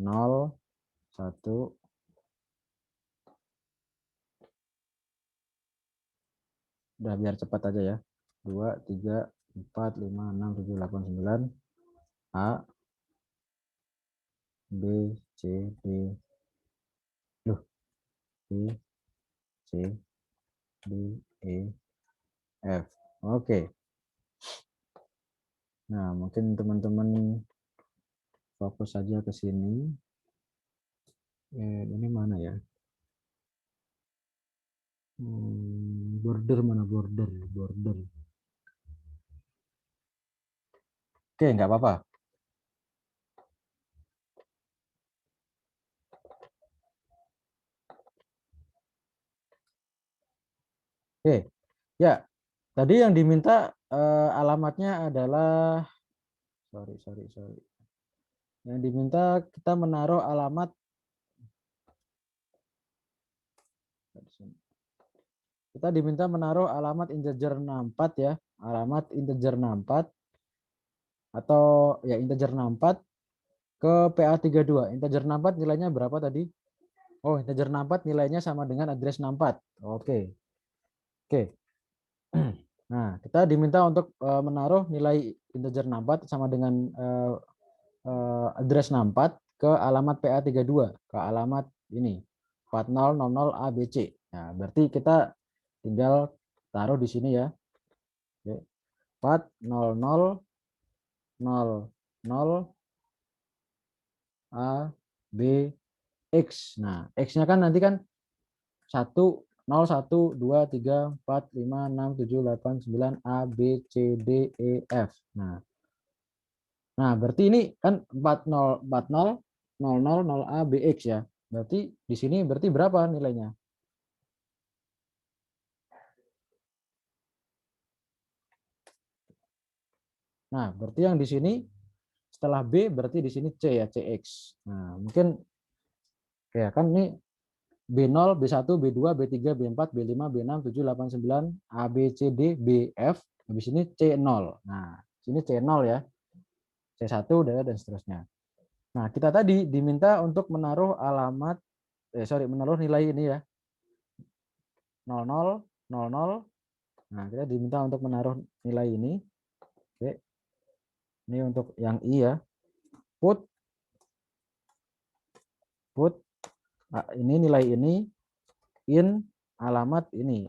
0, 1, udah biar cepat aja ya. 2, 3, 4, 5, 6, 7, 8, 9. A, B, C, D. Loh, B, C, D, E, F. Oke. Nah, mungkin teman-teman fokus saja ke sini. Ini mana ya? Border mana? Border. Oke, nggak apa-apa. Oke, ya. Tadi yang diminta alamatnya adalah sorry. Yang diminta kita menaruh alamat kita diminta menaruh alamat integer 64 ya, alamat integer 64 atau ya integer 64 ke PA32. Integer 64 nilainya berapa tadi? Oh, integer 64 nilainya sama dengan address 64. Oke. Nah, kita diminta untuk menaruh nilai integer 64 sama dengan address 64 ke alamat PA32, ke alamat ini 4000 ABC. Nah, berarti kita tinggal taruh di sini ya. 4000 ABX. Nah, X-nya kan nanti kan 1 0 1 2 3 4 5 6 7 8 9 A B C D E F. Nah, berarti ini kan 40 0 A B X ya. Berarti di sini berarti berapa nilainya? Nah, berarti yang di sini setelah B berarti di sini C ya, CX. Nah, mungkin ya kan ini B0, B1, B2, B3, B4, B5, B6, 7, 8, 9, A, B, C, D, B, F. Habis ini C0. Nah, sini C0 ya. C1 dan seterusnya. Nah, kita tadi diminta untuk menaruh menaruh nilai ini ya. 00, 00. Nah, kita diminta untuk menaruh nilai ini. Oke. Ini untuk yang I ya. Put. Nah, ini nilai ini in alamat ini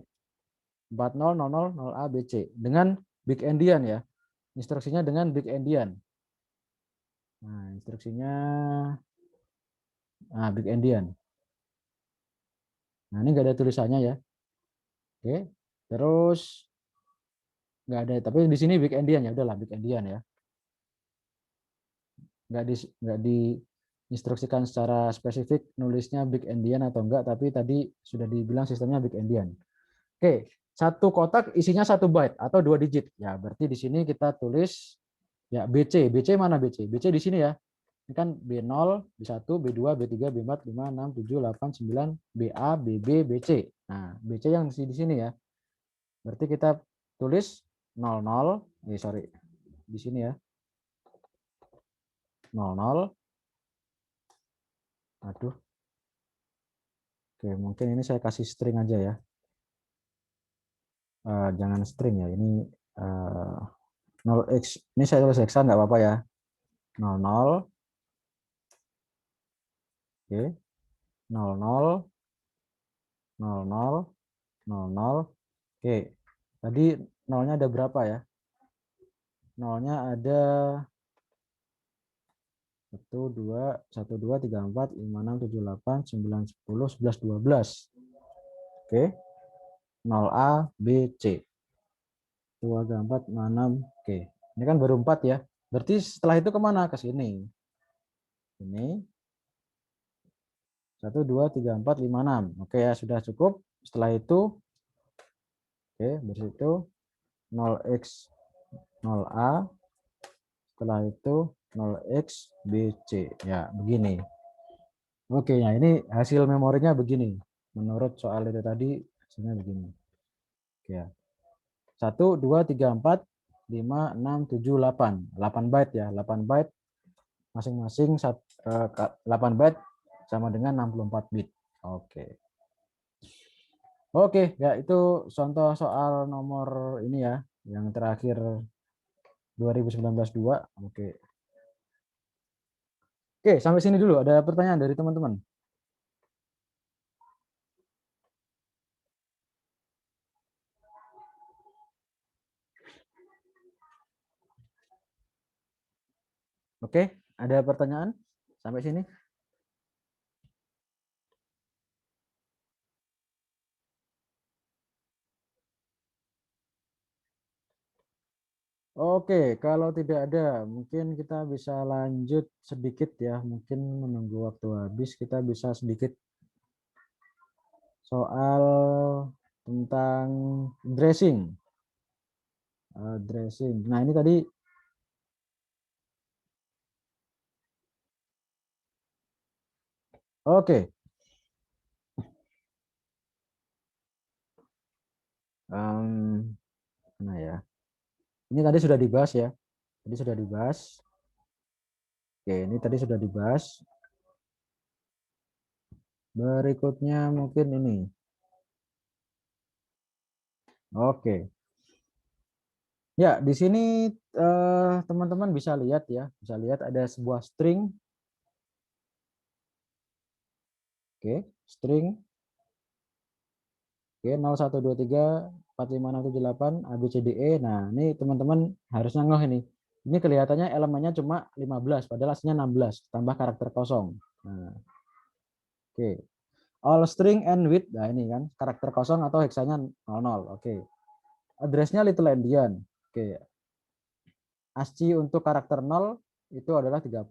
40000ABC dengan big endian ya. instruksinya dengan big endian. Nah, instruksinya big endian. Nah, ini nggak ada tulisannya ya. Oke. Terus nggak ada, tapi di sini big endian ya, udahlah big endian ya. Nggak diinstruksikan secara spesifik nulisnya big endian atau enggak, tapi tadi sudah dibilang sistemnya big endian. Oke, satu kotak isinya 1 byte atau 2 digit. Ya, berarti di sini kita tulis ya BC. BC mana BC? BC di sini ya. Ini kan B0, B1, B2, B3, B4, 5, 6, 7, 8, 9, BA, BB, BC. Nah, BC yang di sini ya. Berarti kita tulis 00, sorry, di sini ya. 00. Aduh. Oke, mungkin ini saya kasih string aja ya. Jangan string ya, ini 0x. Ini saya tulis heksa nggak apa-apa ya. 00. Oke. 00. 00. 00. Oke. Tadi nolnya ada berapa ya? Nolnya ada 1, 2, 1, 2, 3, 4, 5, 6, 7, 8, 9, 10, 11, 12. Oke. 0A, B, C. 2, 3, 4, 5, 6. Oke. Ini kan baru 4 ya. Berarti setelah itu kemana? Ke sini. Ini. 1, 2, 3, 4, 5, 6. Oke ya, sudah cukup. Setelah itu, oke, berarti itu 0x 0A. Setelah itu 0x BC. Ya, begini. Oke, ya ini hasil memorinya begini. Menurut soal itu tadi, hasilnya begini. Oke ya. 1, 2, 3, 4, 5, 6, 7, 8. 8 byte ya. 8 byte masing-masing 8 byte sama dengan 64 bit. Oke. Oke, ya itu contoh soal nomor ini ya, yang terakhir 2019-2. Oke. Oke, sampai sini dulu. Ada pertanyaan dari teman-teman? Oke, ada pertanyaan sampai sini? Oke, kalau tidak ada, mungkin kita bisa lanjut sedikit ya. Mungkin menunggu waktu habis, kita bisa sedikit soal tentang dressing. Dressing. Nah, ini tadi oke. Nah ya. Ini tadi sudah dibahas ya. Tadi sudah dibahas. Oke, ini tadi sudah dibahas. Berikutnya mungkin ini. Oke. Ya, di sini teman-teman bisa lihat ya. Bisa lihat ada sebuah string. Oke, string. Oke, 0, 1, 2, 3, 4, 5, 6, 7, 8, A, B, C, D, E. Nah, ini teman-teman harusnya ngeh ini. Ini kelihatannya elemennya cuma 15, padahal aslinya 16, tambah karakter kosong. Nah, oke. All string end with, nah ini kan, karakter kosong atau heksanya 00. Oke. Address-nya little endian. Oke. ASCII untuk karakter 0 itu adalah 30.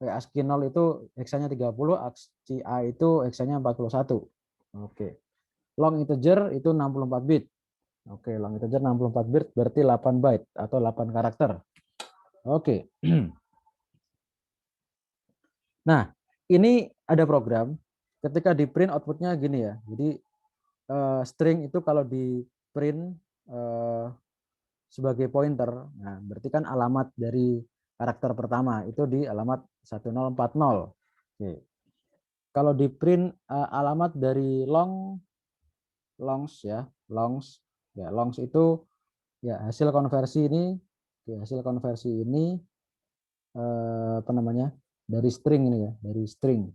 ASCII 0 itu heksanya 30, ASCII A itu heksanya 41. Oke. Long integer itu 64 bit. Oke, long integer 64 bit berarti 8 byte atau 8 karakter. Oke. Nah, ini ada program ketika di print outputnya gini ya. Jadi string itu kalau di print sebagai pointer, nah berarti kan alamat dari karakter pertama itu di alamat 1040. Oke. Kalau di print alamat dari longs ya, longs itu ya hasil konversi ini, hasil konversi ini apa namanya, dari string ini ya, dari string.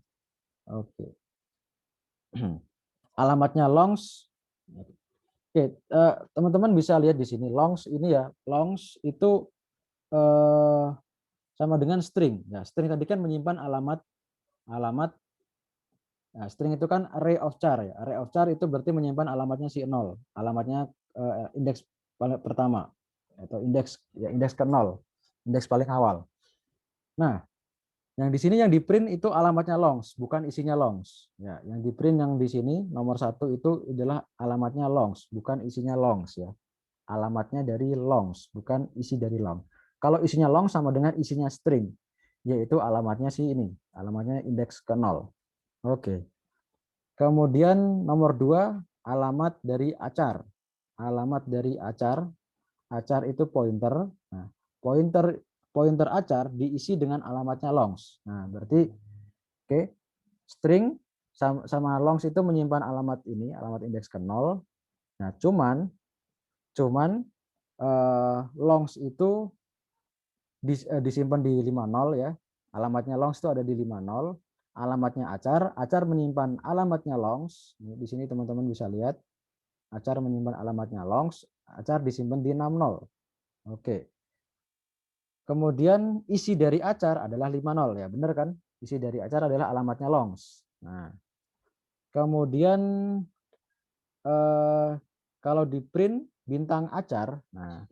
Oke. Alamatnya longs Oke, teman-teman bisa lihat di sini longs ini ya. Longs itu sama dengan string. Ya, string tadi kan menyimpan alamat. Nah, string itu kan array of char ya. Array of char itu berarti menyimpan alamatnya si 0, alamatnya indeks paling pertama atau indeks ke 0, indeks paling awal. Nah, yang di sini yang di print itu alamatnya longs, bukan isinya longs. Ya, yang di print yang di sini nomor 1 itu adalah alamatnya longs, bukan isinya longs ya. Alamatnya dari longs, bukan isi dari long. Kalau isinya long sama dengan isinya string, yaitu alamatnya si ini, alamatnya indeks ke 0. Oke. Kemudian nomor 2 alamat dari acar. Alamat dari acar, acar itu pointer. Nah, pointer acar diisi dengan alamatnya longs. Nah, berarti oke, string sama longs itu menyimpan alamat ini, alamat indeks ke 0. Nah, cuman longs itu disimpan di 50 ya. Alamatnya longs itu ada di 50. Alamatnya acar menyimpan alamatnya longs. Di sini teman-teman bisa lihat. Acar menyimpan alamatnya longs, acar disimpan di 60. Oke. Kemudian isi dari acar adalah 50 ya, benar kan? Isi dari acar adalah alamatnya longs. Nah, kemudian kalau di print bintang acar, nah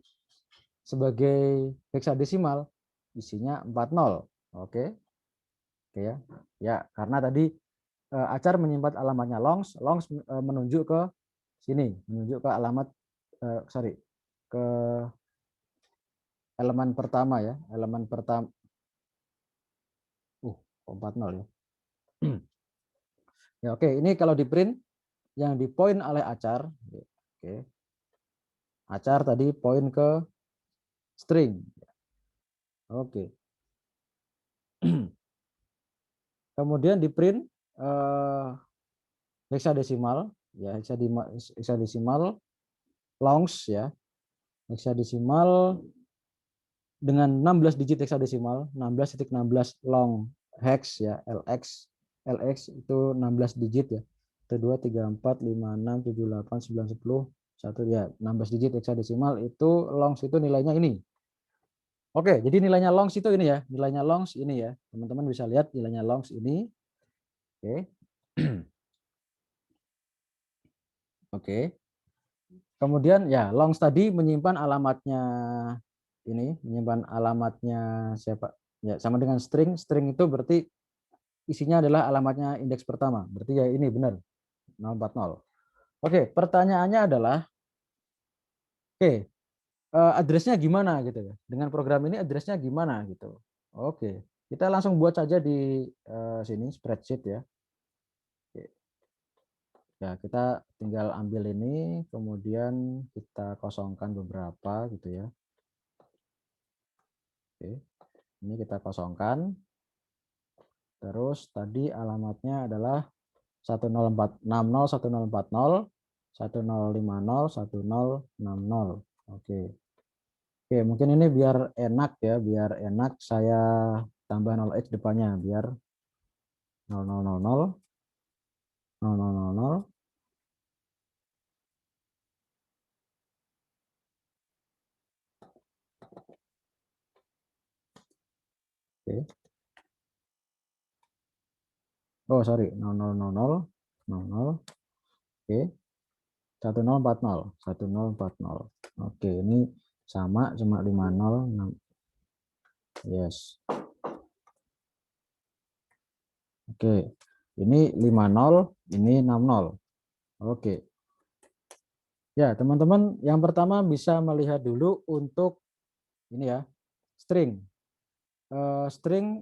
sebagai heksadesimal isinya 40. Oke. Oke ya. Ya, karena tadi acar menyimpan alamatnya longs, longs menunjuk ke sini, menunjuk ke alamat ke elemen pertama ya, elemen pertama 40 ya. Ya oke, ini kalau di print yang di point oleh acar, oke. Acar tadi point ke string. Oke. Kemudian di print heksadesimal ya, heksadesimal longs ya. Heksadesimal dengan 16 digit heksadesimal, 16.16 long hex ya, LX itu 16 digit ya. 1 2 3 4 5 6 7 8 9 10 1 ya, 16 digit heksadesimal itu longs itu nilainya ini. Oke, jadi nilainya longs itu ini ya, nilainya longs ini ya. Teman-teman bisa lihat nilainya longs ini. Oke. Oke. Kemudian ya longs tadi menyimpan alamatnya ini, menyimpan alamatnya siapa? Ya, sama dengan string. String itu berarti isinya adalah alamatnya indeks pertama. Berarti ya ini benar 040. Oke, pertanyaannya adalah oke, address-nya gimana gitu ya. Dengan program ini address-nya gimana gitu. Oke, kita langsung buat saja di sini spreadsheet ya. Oke. Ya, kita tinggal ambil ini, kemudian kita kosongkan beberapa gitu ya. Oke, ini kita kosongkan. Terus tadi alamatnya adalah 10460 1040 1050 1060. Oke. Oke, mungkin ini biar enak ya, biar enak saya tambah 0x depannya biar 0000 0000. Oke. Oh, sorry, 0000 00. Oke. 1040 1040. Oke, ini sama cuma 50. Yes. Oke. Ini 50, ini 60. Oke. Ya, teman-teman, yang pertama bisa melihat dulu untuk ini ya, string. String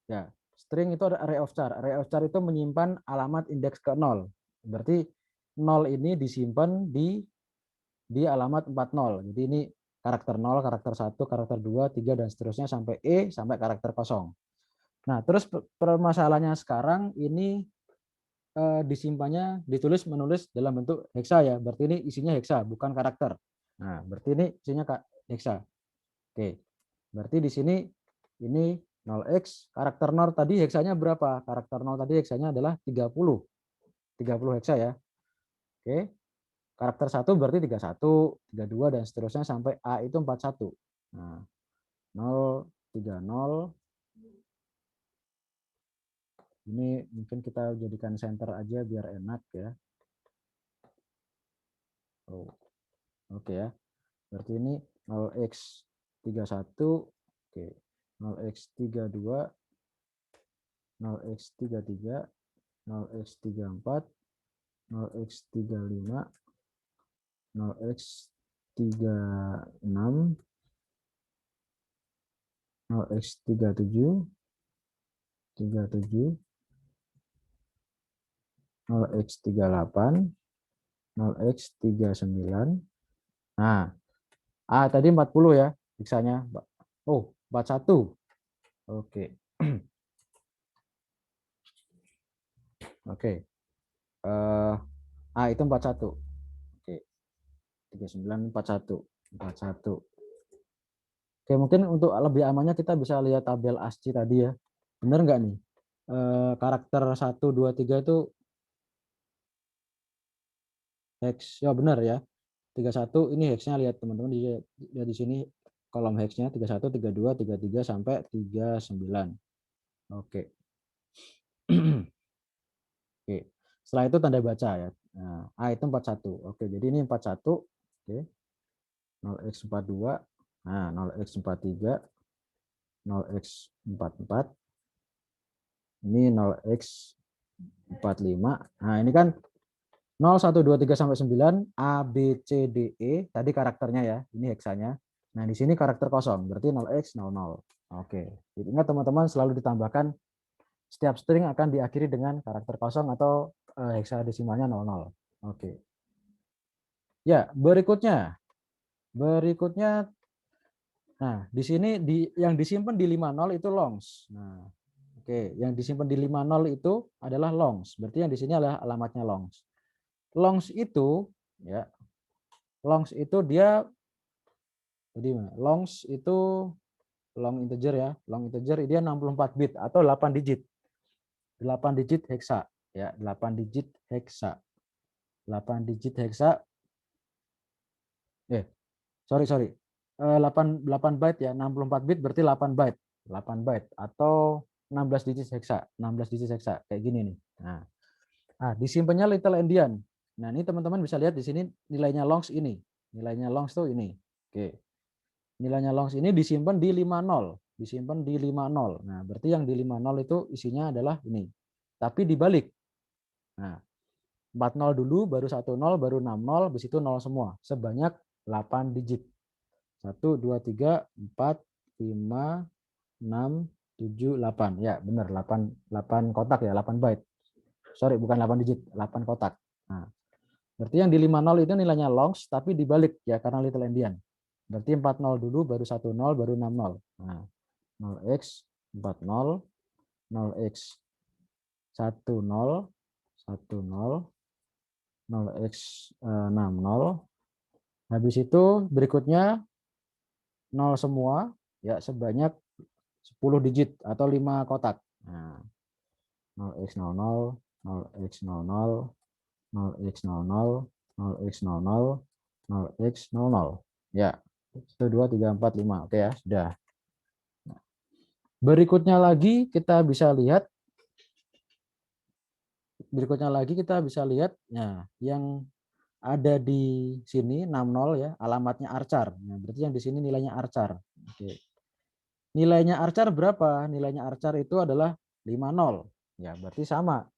ya, string itu ada array of char. Array of char itu menyimpan alamat indeks ke 0. Berarti 0 ini disimpan di alamat 40. Jadi ini karakter 0, karakter 1, karakter 2, 3 dan seterusnya sampai E sampai karakter kosong. Nah, terus permasalahannya sekarang ini disimpannya menulis dalam bentuk heksa ya. Berarti ini isinya heksa, bukan karakter. Nah, berarti ini isinya heksa. Oke. Berarti di sini ini 0x, karakter 0 tadi heksanya berapa? Karakter 0 tadi heksanya adalah 30. 30 heksa ya. Oke. karakter 1 berarti 31, 32 dan seterusnya sampai A itu 41. Nah, 0, 30. Ini mungkin kita jadikan center aja biar enak ya. Oh, oke ya. Berarti ini 0x31, oke. 0x32, 0x33, 0x34, 0x35, 0x36, 0x37, 37, 0x38, 0x39. Nah, tadi 40 ya X-nya. Oh, 41. Oke. Oke. Itu 41. Oke. 39, 41. 41. Oke, mungkin untuk lebih amannya kita bisa lihat tabel ASCII tadi ya. Benar nggak nih? Karakter 1, 2, 3 itu hex. Ya benar ya. 31 ini hexnya, lihat teman-teman, lihat di sini kolom hexnya 31, 32, 33 sampai 39. Oke. Oke. Setelah itu tanda baca ya. Nah, itu 41. Oke, jadi ini 41. Oke. 0x42. Nah, 0x43. 0x44. Ini 0x45. Nah, ini kan 0, 1, 2, 3 sampai 9, A, B, C, D, E. Tadi karakternya ya, ini heksanya. Nah, di sini karakter kosong, berarti 0x00. Oke. Jadi ingat teman-teman, selalu ditambahkan setiap string akan diakhiri dengan karakter kosong atau heksadesimalnya 00. Oke. Ya, berikutnya. Nah, di sini yang disimpan di 50 itu longs. Nah, oke, yang disimpan di 50 itu adalah longs. Berarti yang di sini adalah alamatnya longs. Longs itu ya, longs itu dia jadi longs itu long integer ya. Long integer dia 64 bit atau 8 digit. 8 digit heksa ya, 8 digit heksa. 8 digit heksa. Sorry. 8 byte ya, 64 bit berarti 8 byte. 8 byte atau 16 digit heksa. 16 digit heksa kayak gini nih. Nah, disimpannya little endian. Nah, ini teman-teman bisa lihat di sini nilainya longs ini. Nilainya longs tuh ini. Oke. Nilainya longs ini disimpan di 50. Disimpan di 50. Nah, berarti yang di 50 itu isinya adalah ini. Tapi dibalik. Nah, 40 dulu, baru 10, baru 60, habis itu 0 semua. Sebanyak 8 digit. 1, 2, 3, 4, 5, 6, 7, 8. Ya, benar. 8 kotak ya, 8 byte. Sorry, bukan 8 digit, 8 kotak. Nah, berarti yang di 50 itu nilainya longs, tapi dibalik ya, karena little endian. Berarti 40 dulu, baru 10, baru 60. Nah, 0x 40, 0x 10, 10, 0x 60. Habis itu berikutnya 0 semua ya, sebanyak 10 digit atau 5 kotak. Nah, 0x00, 0x00, 0x00, 0x00, 0x00. Ya, 1, 2, 3, 4, 5. Oke ya, sudah. Berikutnya lagi kita bisa lihat nah, yang ada di sini 60 ya, alamatnya archar. Nah, berarti yang di sini nilainya archar. Oke. Nilainya archar berapa? Nilainya archar itu adalah 50. Ya, berarti sama.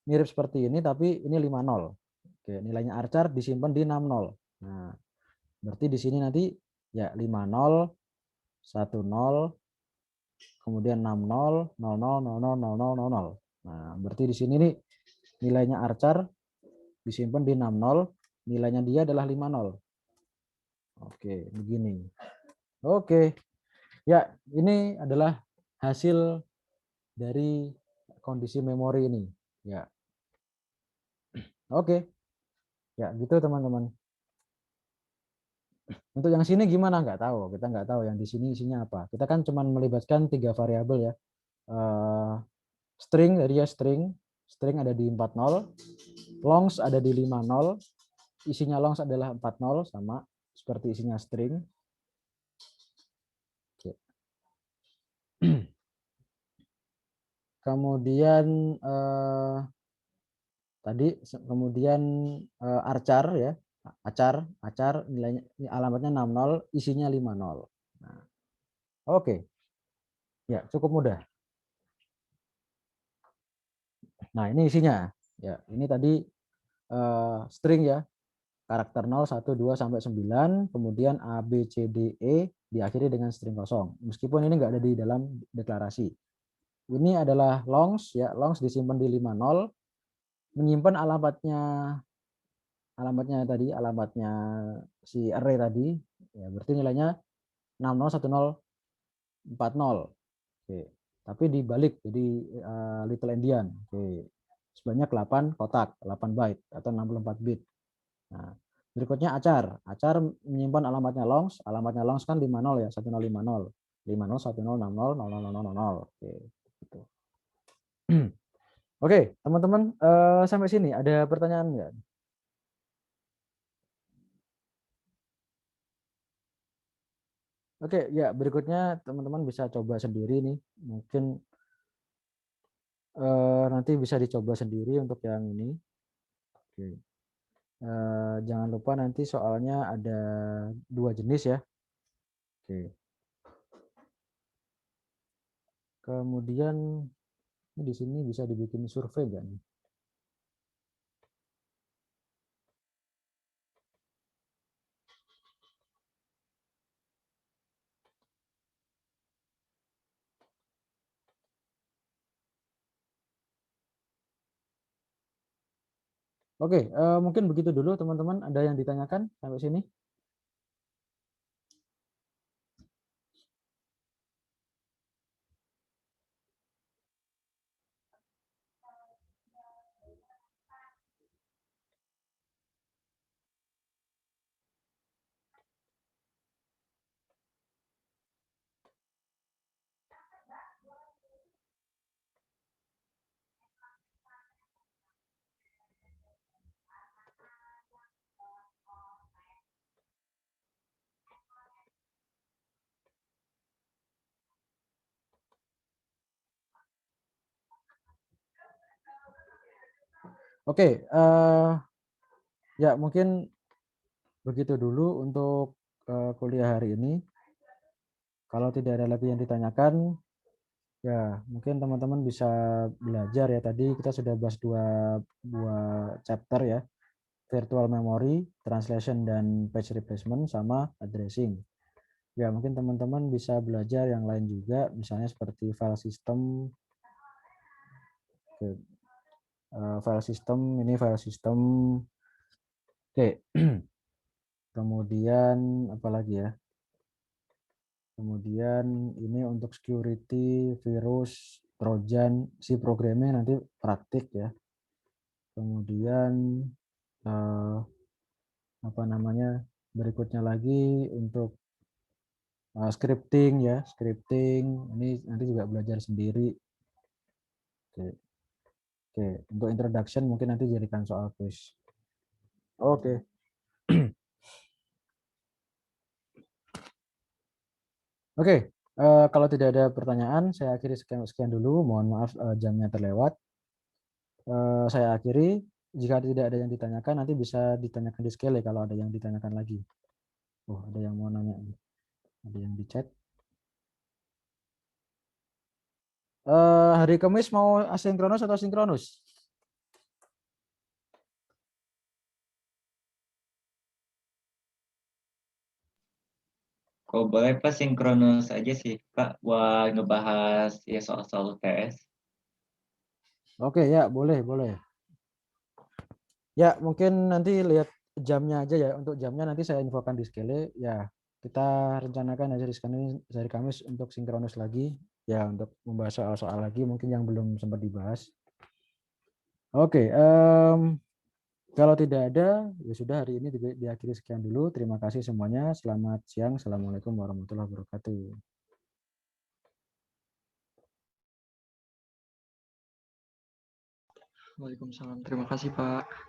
Mirip seperti ini tapi ini 50. Oke, nilainya archar disimpan di 60. Nah, berarti di sini nanti ya 50, 10, kemudian 60, 00, 00, 00, 00. Nah, berarti di sini nih nilainya archar disimpan di 60, nilainya dia adalah 50. Oke, begini. Oke. Ya, ini adalah hasil dari kondisi memori ini. Ya. Oke. Ya, gitu teman-teman. Untuk yang sini gimana? Nggak tahu. Kita nggak tahu yang di sini isinya apa. Kita kan cuma melibatkan 3 variabel ya. String, tadi ya string. String ada di 40. Longs ada di 50. isinya longs adalah 40 sama seperti isinya string. Oke. Kemudian kemudian archar ya. Acar nilainya alamatnya 60, isinya 50. Nah, oke. Ya, cukup mudah. Nah, ini isinya. Ya, ini tadi string ya. Karakter 0, 1, 2 sampai 9, kemudian A, B, C, D, E diakhiri dengan string kosong. Meskipun ini enggak ada di dalam deklarasi. Ini adalah longs ya, longs disimpan di 50, menyimpan alamatnya si array tadi, ya berarti nilainya 601040. Oke. Tapi dibalik jadi little endian. Oke. Sebanyak 8 kotak, 8 byte atau 64 bit. Nah, berikutnya acar. Acar menyimpan alamatnya longs kan 50 ya, 1050. 501060000000. Oke, gitu. Oke, teman-teman, sampai sini ada pertanyaan enggak? Oke, ya berikutnya teman-teman bisa coba sendiri nih. Mungkin nanti bisa dicoba sendiri untuk yang ini. Oke. Jangan lupa nanti soalnya ada 2 jenis ya. Oke. Kemudian ini di sini bisa dibikin survei kan? Oke, mungkin begitu dulu teman-teman. Ada yang ditanyakan sampai sini? Oke, ya mungkin begitu dulu untuk kuliah hari ini. Kalau tidak ada lagi yang ditanyakan, ya mungkin teman-teman bisa belajar ya. Tadi kita sudah bahas dua chapter ya, virtual memory, translation dan page replacement sama addressing. Ya mungkin teman-teman bisa belajar yang lain juga, misalnya seperti file system. Oke. File system, ini file system. Oke. Kemudian apa lagi ya? Kemudian ini untuk security, virus, trojan, si programnya nanti praktik ya. Kemudian apa namanya? Berikutnya lagi untuk scripting ya, scripting ini nanti juga belajar sendiri. Oke. Oke, untuk introduction mungkin nanti jadikan soal quiz. Oke. Oke, kalau tidak ada pertanyaan, saya akhiri sekian dulu. Mohon maaf jamnya terlewat. Saya akhiri. Jika tidak ada yang ditanyakan, nanti bisa ditanyakan di Skele kalau ada yang ditanyakan lagi. Oh, ada yang mau nanya. Ada yang di chat. Hari Kamis mau asinkronus atau sinkronus? Kalau boleh Pak sinkronus aja sih Pak buat ngebahas ya soal-soal UTS. Oke ya, boleh. Ya, mungkin nanti lihat jamnya aja ya. Untuk jamnya nanti saya infokan di Skele. Ya, kita rencanakan hari Kamis untuk sinkronus lagi. Ya, untuk membahas soal-soal lagi mungkin yang belum sempat dibahas. Oke, kalau tidak ada, ya sudah hari ini diakhiri sekian dulu. Terima kasih semuanya. Selamat siang. Assalamualaikum warahmatullahi wabarakatuh. Waalaikumsalam. Terima kasih Pak.